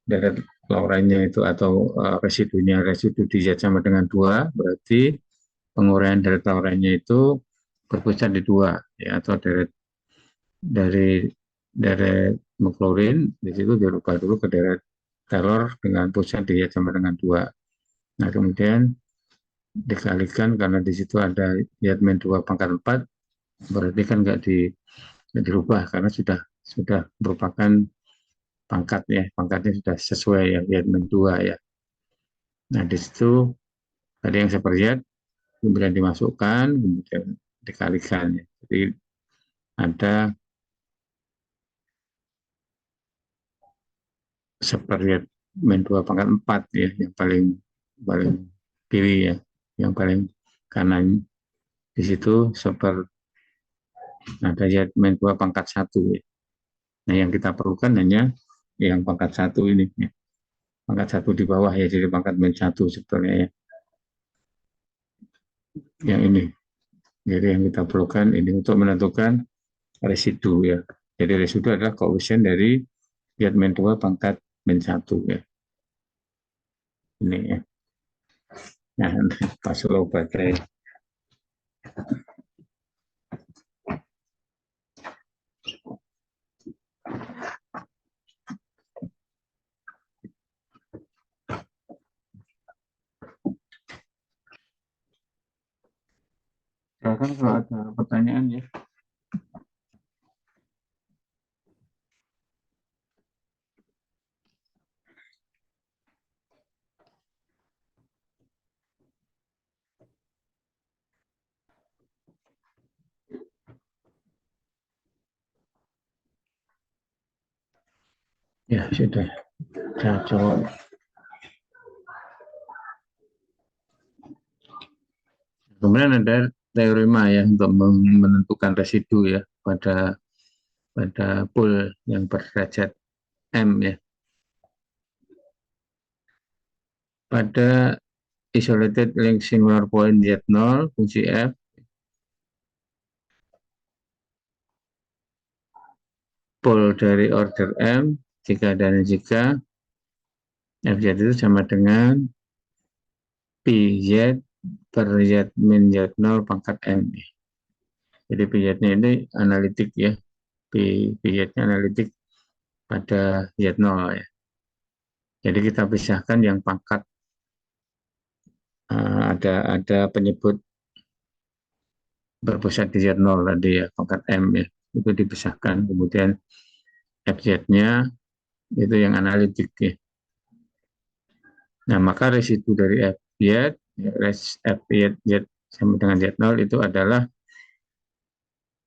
deret Laurennya itu atau residu di Z sama dengan 2, berarti penguraian deret Laurennya itu berpusat di 2 ya, atau dari deret McLaurin di situ dirubah dulu ke deret Taylor dengan pusat di Z sama dengan 2. Nah, kemudian dikalikan karena di situ ada Z-2 pangkat 4, berarti kan nggak dirubah karena sudah merupakan pangkat ya, pangkatnya sudah sesuai ya, Z-2 ya. Nah, di situ tadi yang saya perlihat kemudian dimasukkan, kemudian dikalikan ya. Jadi ada seperlihat main 2 pangkat 4 ya, yang paling paling kiri ya, yang paling kanan di situ ada ya main 2 pangkat 1 ya. Nah, yang kita perlukan hanya yang pangkat 1 ini ya. Pangkat 1 di bawah ya, jadi pangkat main 1 sebetulnya ya. Yang ini. Jadi yang kita perlukan ini untuk menentukan residu ya. Jadi residu adalah koefisien dari zat min 2 pangkat min 1 ya. Ini ya. Nah, pas low baterai. Silakan kalau ada pertanyaan ya. Ya, sudah. Saya coba. Kemudian ada teorema ya untuk menentukan residu ya pada pool yang berderajat M ya. Pada isolated link singular point Z0 fungsi F pool dari order M jika dan jika Fz itu sama dengan Pz per Z min Z0 pangkat M. Jadi Pz-nya ini analitik ya. Pz-nya analitik pada Z0 ya. Jadi kita pisahkan yang pangkat ada penyebut berpusat di Z0 tadi ya, pangkat M ya. Itu dipisahkan. Kemudian Fz-nya itu yang analitik ya. Nah, maka residu dari Fz sama dengan Z0 itu adalah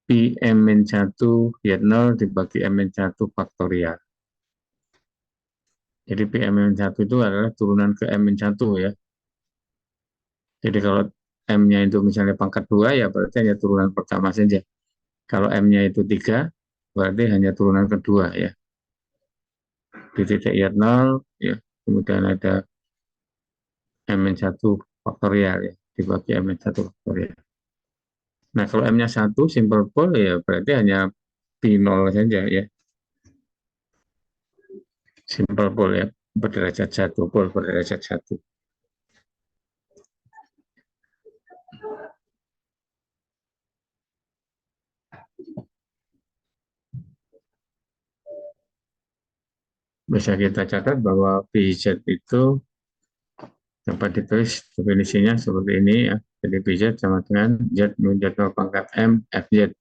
Pm-1 Z0 dibagi M-1 faktorial. Jadi Pm-1 itu adalah turunan ke M-1 ya. Jadi kalau M-nya itu misalnya pangkat 2 ya berarti hanya turunan pertama saja. Kalau M-nya itu 3 berarti hanya turunan kedua ya. Di titik Z0 ya, kemudian ada M-1 faktorial ya. dibagi M-nya 1 faktorial. Nah, kalau M-nya 1 simple pole ya berarti hanya P0 saja ya. Simple pole ya, berderajat 1, pole berderajat 1. Bisa kita catat bahwa PZ itu dapat ditulis definisinya seperti ini ya. Jadi PZ sama dengan Z min Z0 pangkat M FZ.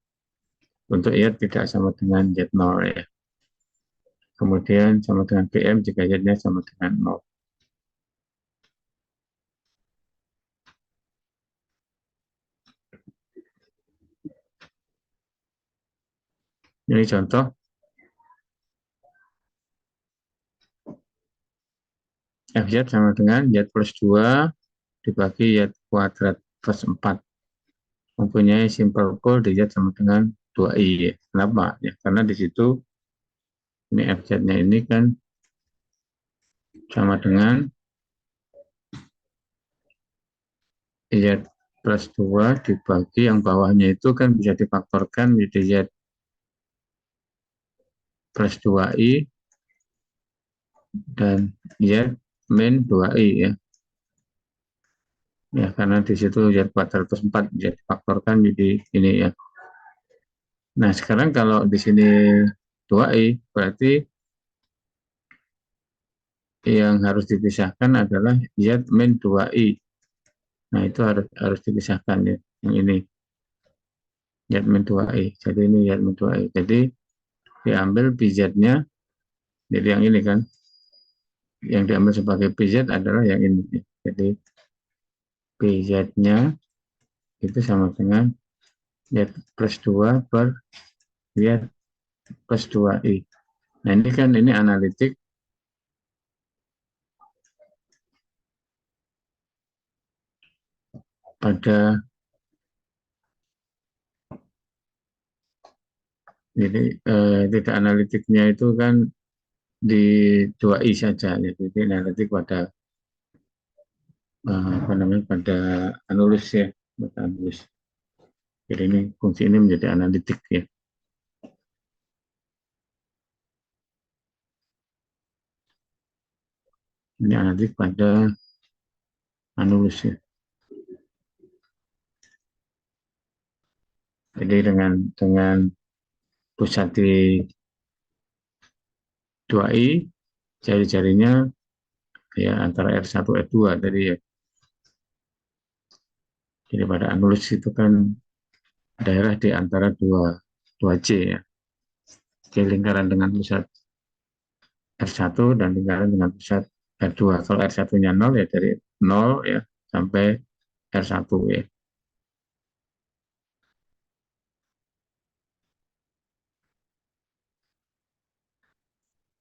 Untuk Y tidak sama dengan Z0 ya. Kemudian sama dengan PM jika Z-nya sama dengan 0. Ini contoh. FZ sama dengan Z plus 2 dibagi Y kuadrat plus 4. Mempunyai simple pole di Z sama dengan 2I. Ya. Kenapa? Ya, karena di situ ini FZ-nya ini kan sama dengan Z plus 2 dibagi yang bawahnya itu kan bisa difaktorkan menjadi Z plus 2I dan Z min 2I ya. Ya, karena di situ Z kuadrat plus 4 bisa difaktorkan jadi ini ya. Nah, sekarang kalau di sini 2I berarti yang harus dipisahkan adalah Z min 2I. Nah, itu harus dipisahkan ya. Yang ini Z min 2I. Jadi ini Z min 2I. Jadi diambil PZ-nya. Jadi yang ini kan. Yang diambil sebagai PZ adalah yang ini. Jadi PZ-nya itu sama dengan Z plus 2 per Z plus 2I. Nah, ini kan ini analitik pada jadi tidak analitiknya itu kan di 2I saja ya. Jadi analitik pada apa namanya pada anulus ya, pada anulus. Jadi ini fungsi ini menjadi analitik ya. Ini analitik pada anulus ya. Jadi dengan pusat di 2I, jari-jarinya ya antara R1 R2 tadi ya. Jadi pada anulus itu kan daerah di antara 2C ya. Jadi lingkaran dengan pusat R1 dan lingkaran dengan pusat R2. Kalau R1-nya 0 ya dari 0 ya sampai R1 ya.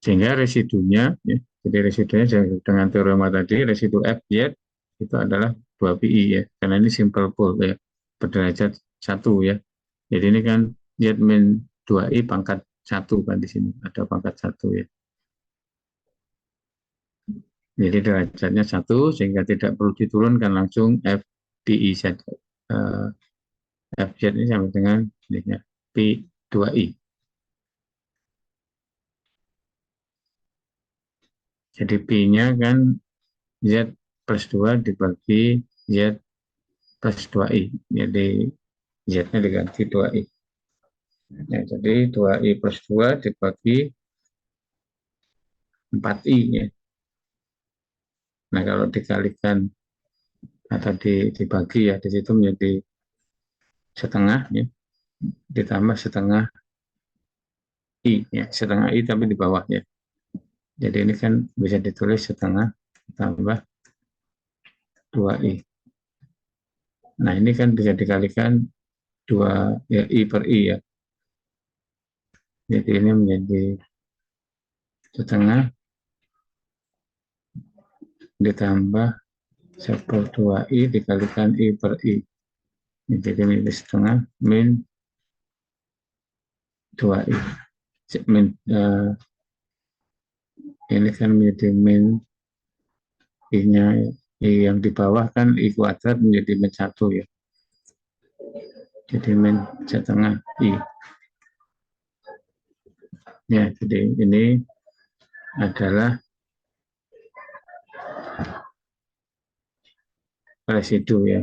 Sehingga residunya ya, jadi residunya dengan teorema tadi residu FZ itu adalah 2PI ya. Karena ini simple pole ya, berderajat 1 ya. Jadi ini kan Z min 2I pangkat 1 kan di sini ada pangkat 1 ya. Jadi derajatnya 1 sehingga tidak perlu diturunkan langsung FPI saja. FZ ini sama dengan P2I. Jadi P-nya kan Z plus 2 dibagi Z plus 2I. Jadi Z-nya diganti 2I. Ya, jadi 2I plus 2 dibagi 4I. Ya. Nah, kalau dikalikan atau dibagi ya, di situ menjadi setengah ya, ditambah setengah I ya, setengah I tapi di bawah ya. Jadi ini kan bisa ditulis setengah tambah 2I. Nah, ini kan bisa dikalikan 2 ya, I per I ya. Jadi ini menjadi setengah ditambah 1 2I dikalikan I per I. Jadi ini setengah min 2I. Min, ini kan menjadi min I-nya yang di bawah kan I kuadrat menjadi min 1 ya. Jadi min setengah I. Ya, jadi ini adalah residu ya.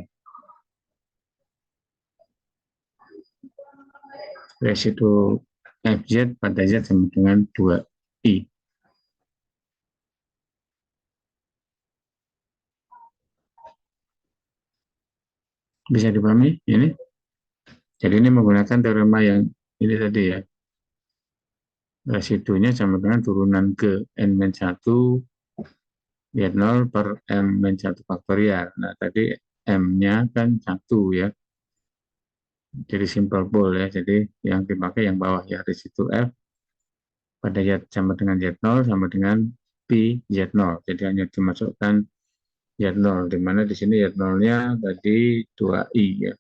Residu FZ pada Z sama dengan 2I. Bisa dipahami ini? Jadi ini menggunakan teorema yang ini tadi ya. Residunya sama dengan turunan ke N-1 ya 0 per M-1 faktorial. Nah, tadi M-nya kan 1 ya. Jadi simple pole ya. Jadi yang dipakai yang bawah ya. Residu F pada Z sama dengan Z0 sama dengan Pi Z0. Jadi hanya dimasukkan Z0. Di mana di sini Z0-nya tadi 2I ya.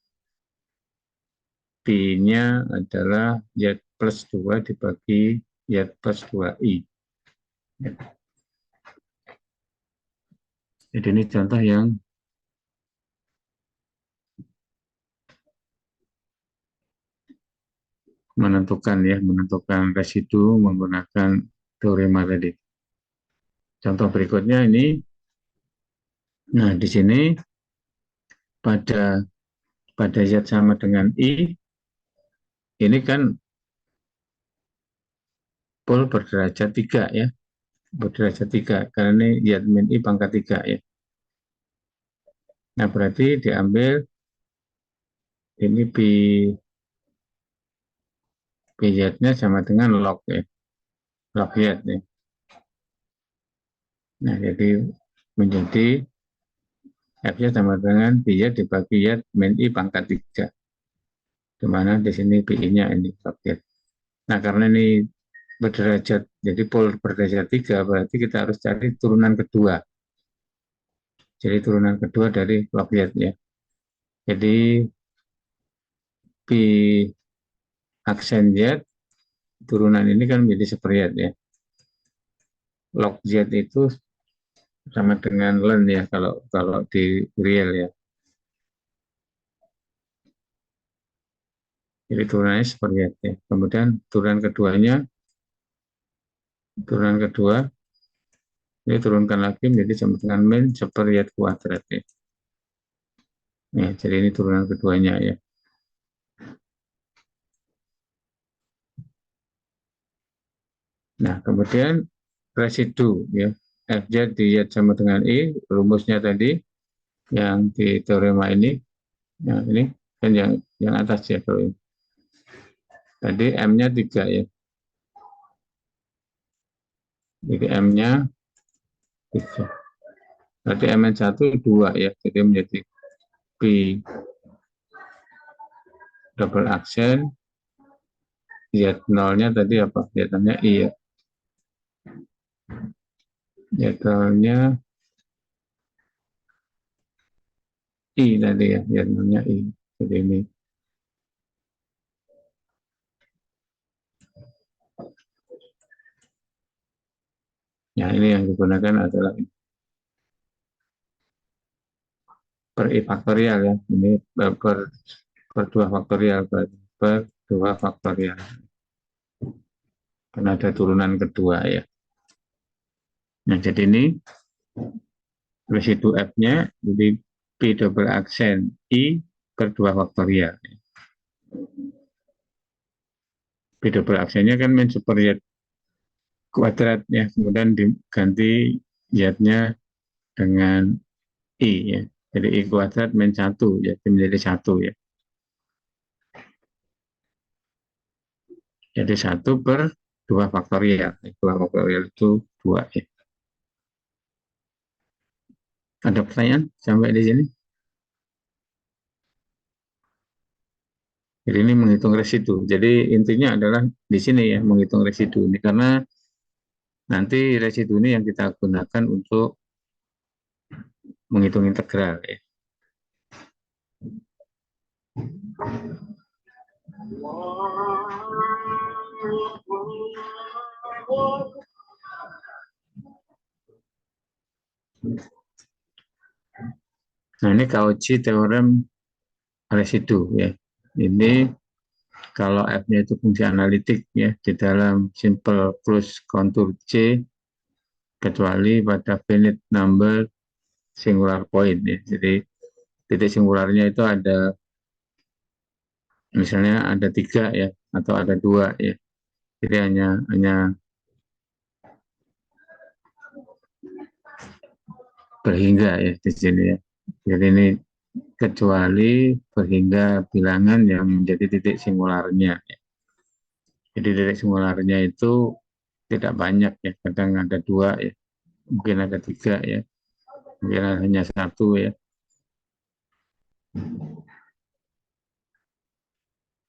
Pi-nya adalah Z plus 2 dibagi Z plus 2I. Ya. Jadi ini contoh yang menentukan residu menggunakan teorema tadi. Contoh berikutnya ini, nah di sini pada Z sama dengan I, ini kan pol berderajat 3 ya, berderajat 3 karena ini Z min I pangkat 3 ya. Nah berarti diambil ini PZ-nya sama dengan log ya, log Z ya. Nah jadi menjadi F-nya sama dengan PZ dibagi Z min I pangkat 3. Di mana di sini PI-nya ini log Z. Nah karena ini berderajat, jadi pol berderajat 3, berarti kita harus cari turunan kedua. Jadi turunan kedua dari log Z ya. Jadi Pi aksen Z, turunan ini kan menjadi seperti ya. Log Z itu sama dengan ln ya, kalau di real ya. Jadi turunannya seperti ya. Kemudian turunan kedua, ini turunkan lagi menjadi sama dengan min seperti kuadrat ya. Nah, jadi ini turunan keduanya ya. Nah, kemudian residu ya. FZ di Z sama dengan I, rumusnya tadi yang di teorema ini. Yang ini kan yang atas ya kalau ini. Tadi M-nya 3 ya. Jadi M-nya 3. Berarti M-1 2 ya. Jadi menjadi P double aksen. Z0-nya tadi apa? Z0-nya I ya. Z0-nya I tadi ya. Z0-nya I. Jadi ini. Ya, ini yang digunakan adalah per I faktorial ya. Ini per 2 faktorial. Per 2 faktorial. Karena ada turunan kedua ya. Nah, jadi ini residu F-nya jadi P double aksen I per 2 faktorial. P double aksennya kan min super Z kuadrat ya, kemudian diganti Z-nya dengan I ya. Jadi I kuadrat min 1, jadi menjadi 1 ya. Jadi 1 per 2 faktorial. 2 faktorial itu 2 ya. Ada pertanyaan sampai di sini? Jadi ini menghitung residu. Jadi intinya adalah di sini ya, menghitung residu ini. Karena nanti residu ini yang kita gunakan untuk menghitung integral ya. ini Cauchy teorem residu ya. Ini kalau F-nya itu fungsi analitik ya di dalam simple closed contour C kecuali pada finite number singular point ya. Jadi titik singularnya itu ada misalnya ada 3 ya atau ada 2 ya. Jadi hanya berhingga ya di sini ya. Jadi ini kecuali berhingga bilangan yang menjadi titik singularnya. Jadi titik singularnya itu tidak banyak ya, kadang ada 2 ya, mungkin ada 3 ya, mungkin hanya 1 ya.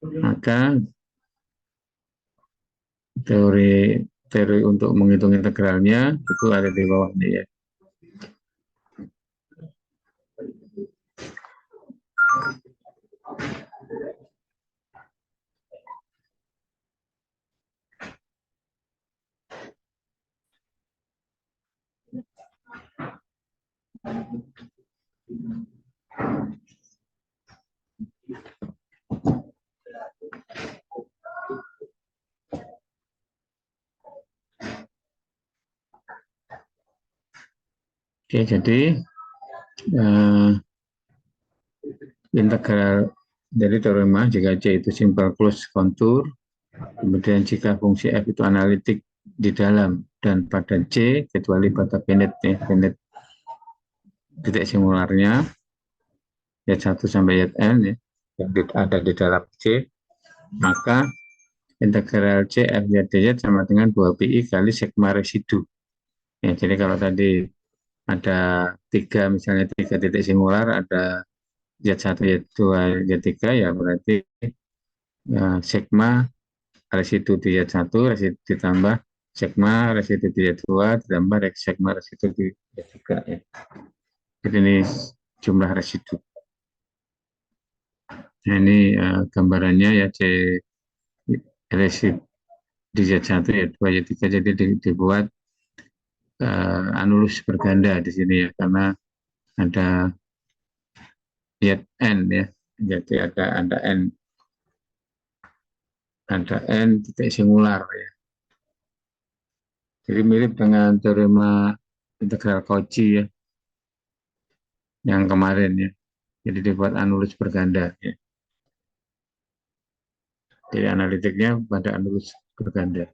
Maka teori untuk menghitung integralnya itu ada di bawah ini ya. Oke, jadi integral dari teorema jika C itu simple closed contour, kemudian jika fungsi F itu analitik di dalam dan pada C kecuali pada finite ya, finite titik singularnya Z1 sampai Zn ya, yang ada di dalam C, maka integral C F Z dz sama dengan 2pi kali sigma residu. Ya, jadi kalau tadi ada 3 misalnya 3 titik singular, ada Z1, Z2, Z3 ya berarti ya, sigma residu di Z1 residu ditambah sigma residu di Z2 ditambah sigma residu di Z3 ya. Jadi ini jumlah residu. Nah, ini gambarannya ya C residu di Z1 Z2 Z3 jadi dibuat anulus berganda di sini ya karena ada Zn ya. Jadi ada n titik singular ya. Jadi mirip dengan teorema integral Cauchy ya yang kemarin ya. Jadi dibuat anulus berganda ya. Jadi analitiknya pada anulus berganda.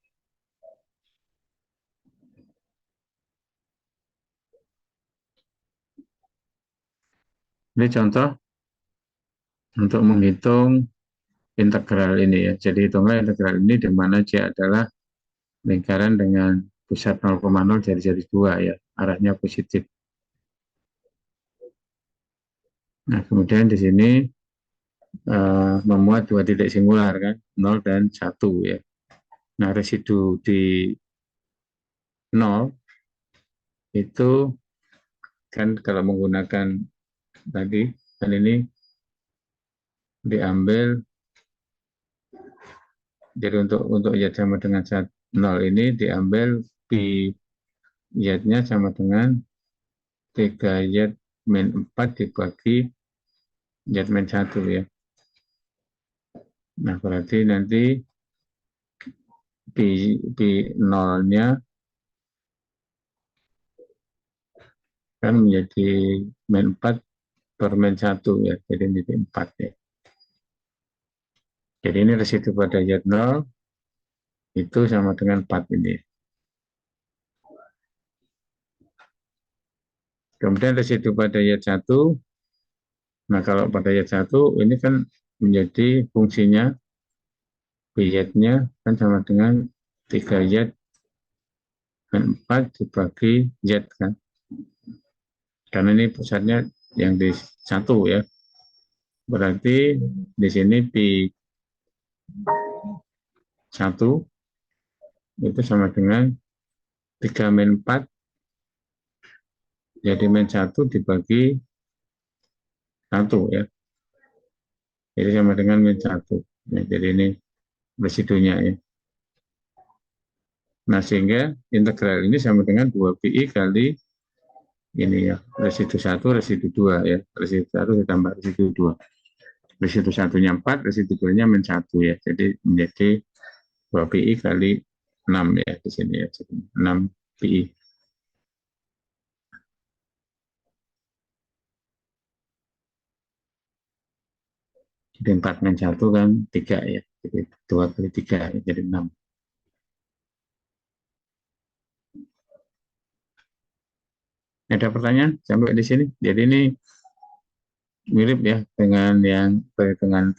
Ini contoh untuk menghitung integral ini ya. Jadi hitunglah integral ini di mana C adalah lingkaran dengan pusat 0,0 jadi 2 ya, arahnya positif. Nah, kemudian di sini memuat 2 titik singular kan, 0 dan 1 ya. Nah, residu di 0 itu kan kalau menggunakan tadi kan ini diambil jadi untuk y sama dengan 0 ini diambil pi y-nya sama dengan 3y min 4 dibagi y min 1 ya. Nah, berarti nanti pi 0-nya kan menjadi min 4 per min 1 ya, jadi menjadi 4 ya. Jadi ini residu pada Y0 itu sama dengan 4 ini. Kemudian residu pada Y1, nah kalau pada Y1 ini kan menjadi fungsinya Y-nya kan sama dengan 3Y min 4 dibagi Y kan. Karena ini pusatnya yang di 1 ya. Berarti di sini pi 1 itu sama dengan 3 min 4 jadi min 1 dibagi 1 ya. Jadi sama dengan min 1. Ya, jadi ini residunya ya. Nah, sehingga integral ini sama dengan 2pi kali ini ya, residu 1, residu 2 ya. Residu 1 ditambah residu 2. Residu 1-nya 4, residu 2-nya min 1 ya. Jadi menjadi 2 PI kali 6 ya di sini ya. Jadi 6 PI. Jadi 4 min 1 kan 3 ya. Jadi 2 kali 3 ya, jadi 6. Ada pertanyaan sampai di sini? Jadi ini mirip ya dengan yang perhitungan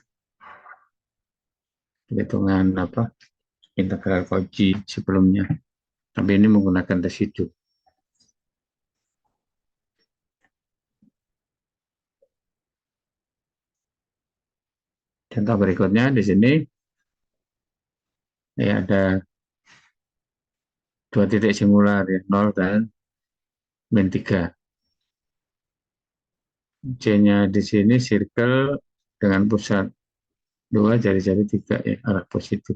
apa integral Cauchy sebelumnya. Tapi ini menggunakan residu. Contoh berikutnya di sini ya ada dua titik singular ya, 0 dan min 3. C-nya di sini circle dengan pusat 2 jari-jari 3 ya, arah positif.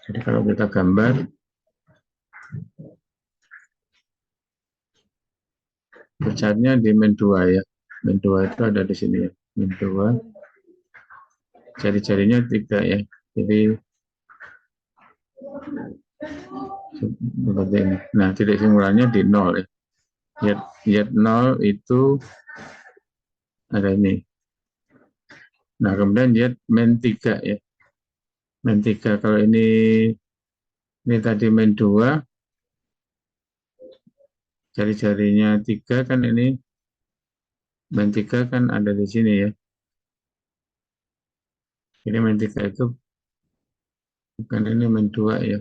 Jadi kalau kita gambar pusatnya di min 2 ya. Min 2 itu ada di sini ya. Min 2 jari-jarinya 3 ya. Jadi seperti ini. Nah, titik singularnya di 0 ya. Z 0 itu ada ini. Nah, kemudian Z min 3 ya. Min 3 kalau ini tadi min 2 jari-jarinya 3 kan ini min 3 kan ada di sini ya. Ini min 3 itu bukan ini min 2 ya.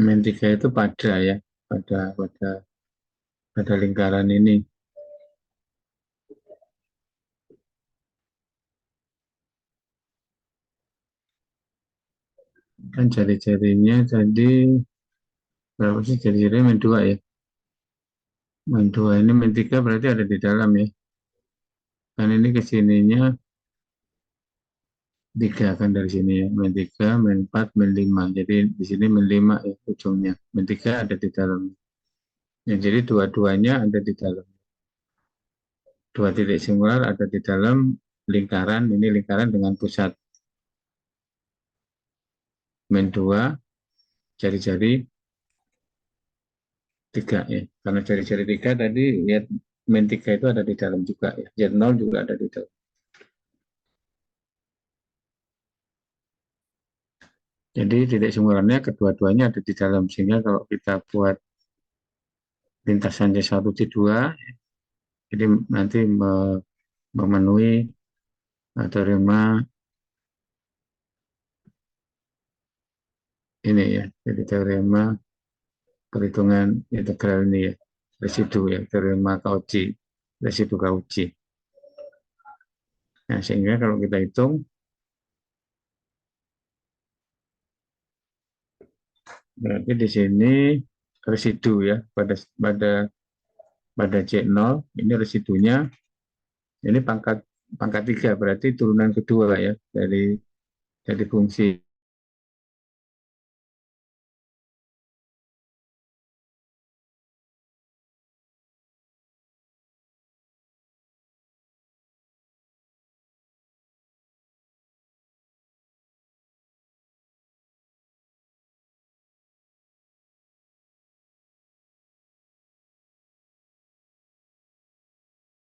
Min 3 itu pada ya, pada lingkaran ini. Kan jari-jarinya tadi berapa sih jari-jarinya min 2 ya. Min 2 ini min 3 berarti ada di dalam ya. Kan ini ke sininya 3 kan dari sini ya. Min 3, min 4, min 5. Jadi di sini min 5 ya ujungnya. Min 3 ada di dalam. Ya, jadi dua-duanya ada di dalam. Dua titik singular ada di dalam lingkaran. Ini lingkaran dengan pusat min 2 jari-jari 3 ya. Karena jari-jari 3 tadi ya min 3 itu ada di dalam juga ya. Z0 juga ada di dalam. Jadi titik singularnya kedua-duanya ada di dalam. Sehingga kalau kita buat lintasan C1 C2 jadi nanti memenuhi teorema ini ya. Jadi teorema perhitungan integral ini ya. Residu ya, teorema Cauchy, residu Cauchy. Nah, sehingga kalau kita hitung berarti di sini residu ya pada C0 ini residunya ini pangkat 3 berarti turunan kedua ya dari fungsi.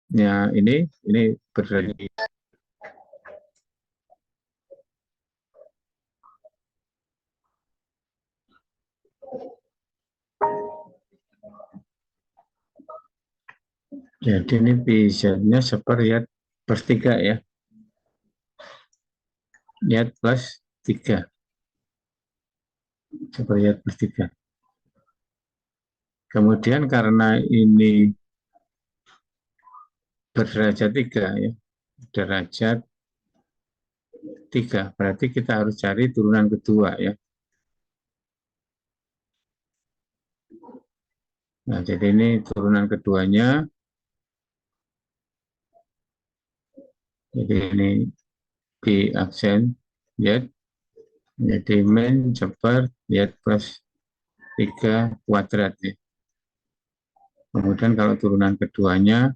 Ya, ini berarti jadi ini bisa-nya sepertiga per 3 ya. Yat plus 3. Sepertiga per 3. Kemudian karena ini berderajat 3 ya. Derajat 3 berarti kita harus cari turunan kedua ya. Nah, jadi ini turunan keduanya. Jadi ini P aksen Z Jadi min ceper lihat plus 3 kuadrat ya. Kemudian kalau turunan keduanya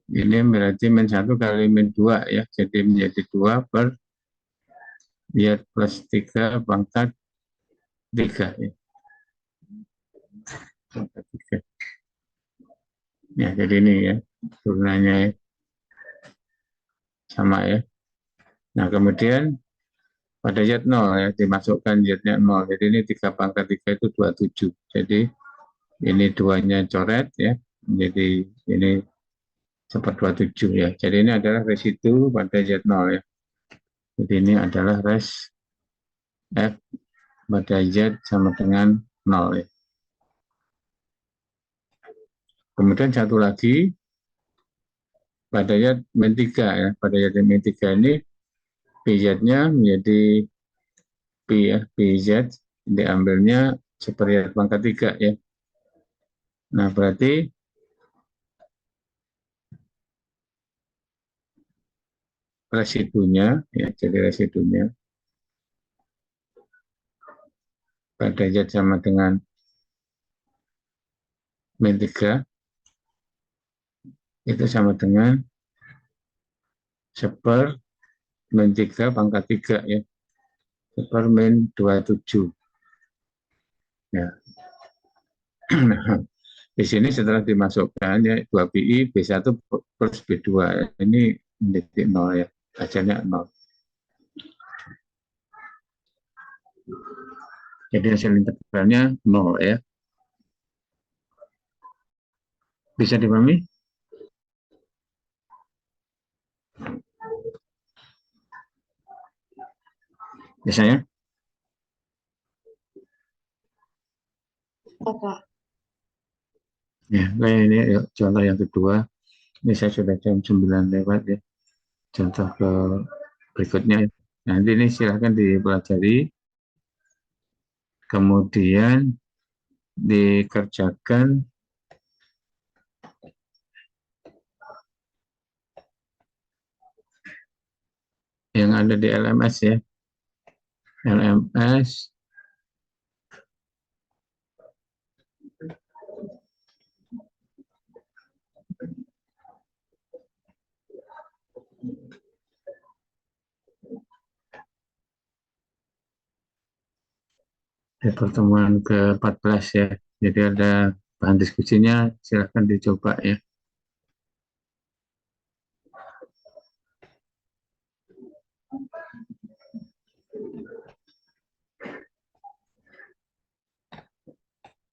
ini berarti min 1 kali min 2 ya. Jadi menjadi 2 per lihat plus 3 pangkat 3 ya. Pangkat 3. Ya, jadi ini ya turunannya ya. Sama ya. Nah, kemudian pada Z 0 ya, dimasukkan Z-nya 0. Jadi ini 3 pangkat 3 itu 27. Jadi ini duanya coret ya. Jadi ini seperti 27 ya. Jadi ini adalah residu pada Z0 ya. Jadi ini adalah res F pada Z sama dengan 0 ya. Kemudian satu lagi pada Z min 3 ya. Pada Z min 3 ini PZ-nya menjadi P ya, PZ diambilnya seperti pangkat 3 ya. Nah, berarti residunya ya, jadi residunya pada Z sama dengan min 3 itu sama dengan seper min 3 pangkat 3 ya. Seper min 27. Ya. Nah, di sini setelah dimasukkan ya 2PI B1 plus B2 ya. Ini menjadi 0 ya. Hasilnya 0. Jadi hasil integralnya 0 ya. Bisa dipahami? Biasanya? Pak. Ya, kayak ini yuk, contoh yang kedua. Ini saya sudah jam 9 lewat ya. Contoh ke berikutnya. Nanti ini silahkan dipelajari. Kemudian dikerjakan yang ada di LMS ya. LMS di pertemuan ke-14 ya. Jadi ada bahan diskusinya, silahkan dicoba ya.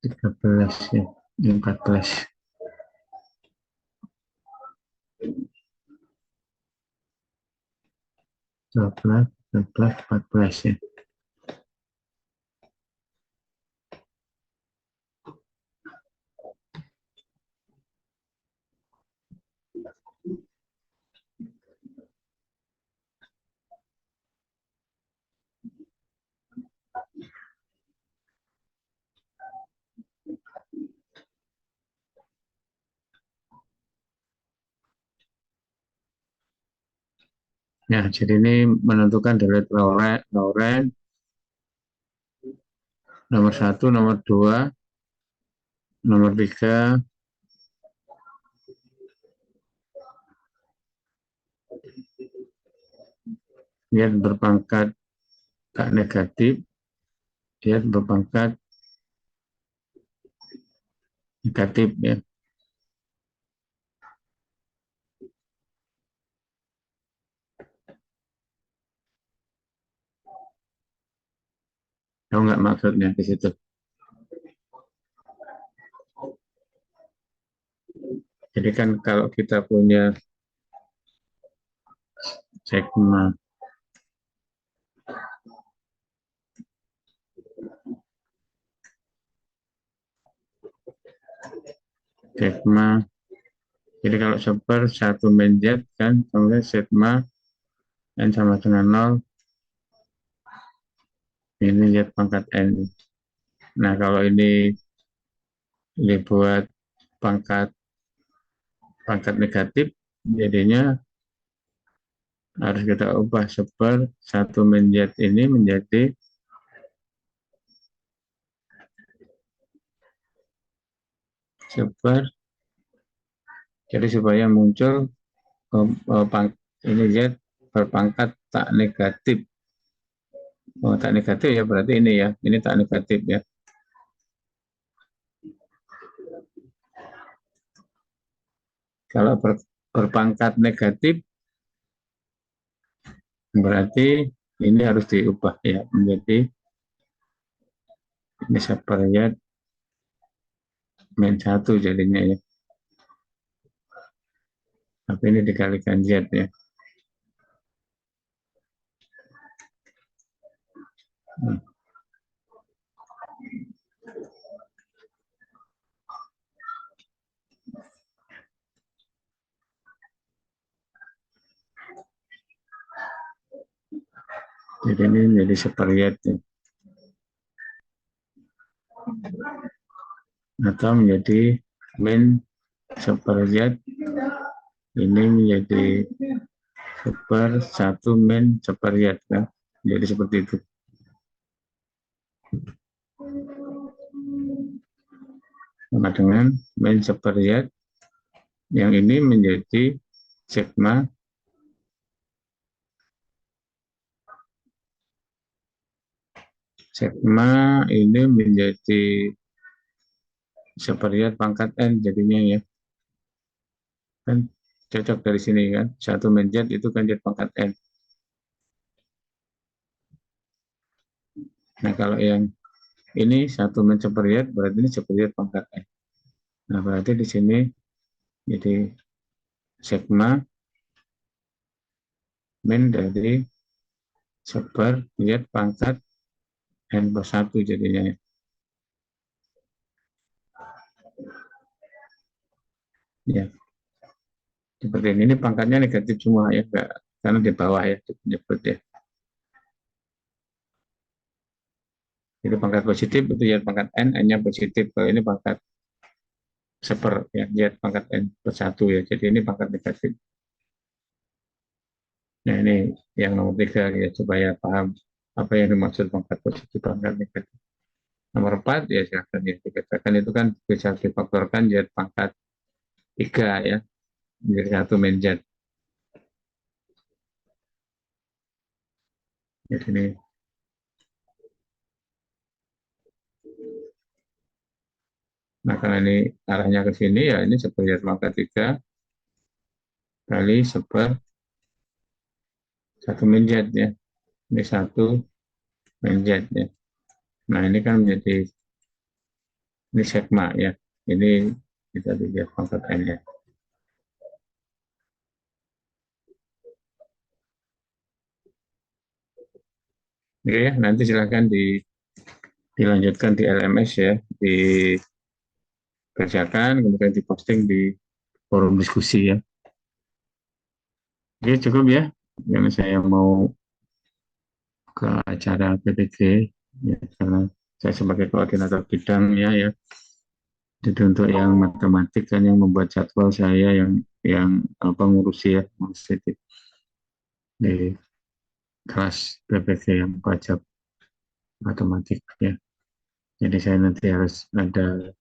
Tiga belas ya, 14. Dua belas, 13, 14 ya. Ya, jadi ini menentukan delete Laurent nomor 1, nomor 2, nomor 3, dia berpangkat tak negatif, dia berpangkat negatif ya. Tahu nggak maksudnya di situ? Jadi kan kalau kita punya sigma sigma, jadi kalau seper 1 min Z kan, kemudian sigma N sama dengan 0, ini Z pangkat N. Nah, kalau ini dibuat pangkat negatif, jadinya harus kita ubah seper 1 min Z ini menjadi seper, jadi supaya muncul ini Z berpangkat tak negatif. Oh, tak negatif ya, berarti ini ya, ini tak negatif ya. Kalau berpangkat negatif berarti ini harus diubah ya menjadi ini sepertiga min 1 jadinya ya. Tapi ini dikalikan Z ya. Jadi ini menjadi sepertiga ya. Atau menjadi min sepertiga, ini menjadi seper 1 min sepertiga kan. Jadi seperti itu. Sama dengan min sepertiga yang ini menjadi sigma ini menjadi sepertiga pangkat N jadinya ya. Kan cocok dari sini kan. 1 min Z itu kan Z pangkat N. Nah kalau yang ini 1 min sepertiga berarti ini sepertiga pangkat N. Nah berarti di sini jadi sigma min dari seper Z pangkat N plus 1 jadinya ya. Ya. Seperti ini pangkatnya negatif semua ya, karena di bawah ya disebut ya. Jadi pangkat positif itu Z pangkat N, N-nya positif. Kalau ini pangkat seper ya, Z pangkat N plus 1 ya. Jadi ini pangkat negatif. Nah ini yang nomor 3 ya, supaya paham apa yang dimaksud pangkat positif, pangkat negatif. Nomor 4 ya silahkan ya, dikatakan itu kan bisa difaktorkan Z pangkat 3 ya, menjadi 1 min Z. Jadi ini nah karena ini arahnya ke sini ya, ini seper Z pangkat 3 kali seper 1 min Z ya. Ini 1 min Z ya. Nah ini kan menjadi ini sigma ya. Ini bisa dilihat pangkat N ya. Oke ya, nanti silahkan dilanjutkan di LMS ya, dikerjakan, kemudian diposting di forum diskusi ya. Oke, cukup ya, karena saya mau ke acara PPG, ya, karena saya sebagai koordinator bidangnya ya. Jadi untuk yang matematik kan yang membuat jadwal saya yang apa ngurusi ya, ngurusi di kelas PPG yang pajak matematik ya. Jadi saya nanti harus ada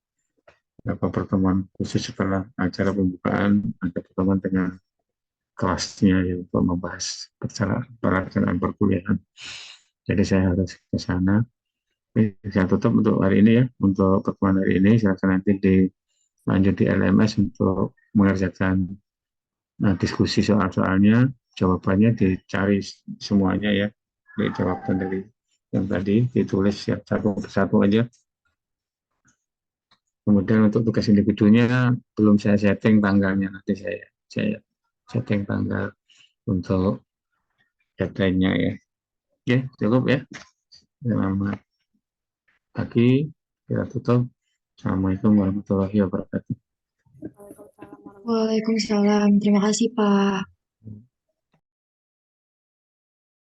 beberapa pertemuan khusus setelah acara pembukaan, ada pertemuan dengan kelasnya ya, untuk membahas pelaksanaan perkuliahan. Jadi saya harus ke sana. Saya tutup untuk hari ini ya, untuk pertemuan hari ini. Silakan nanti dilanjut di LMS untuk mengerjakan diskusi soal-soalnya, jawabannya dicari semuanya ya, jawaban dari yang tadi ditulis satu persatu aja. Kemudian untuk tugas individunya belum saya setting tanggalnya, nanti saya setting tanggal untuk deadline-nya ya. Oke, cukup ya. Selamat pagi, kita tutup. Assalamualaikum warahmatullahi wabarakatuh. Waalaikumsalam. Terima kasih, Pak.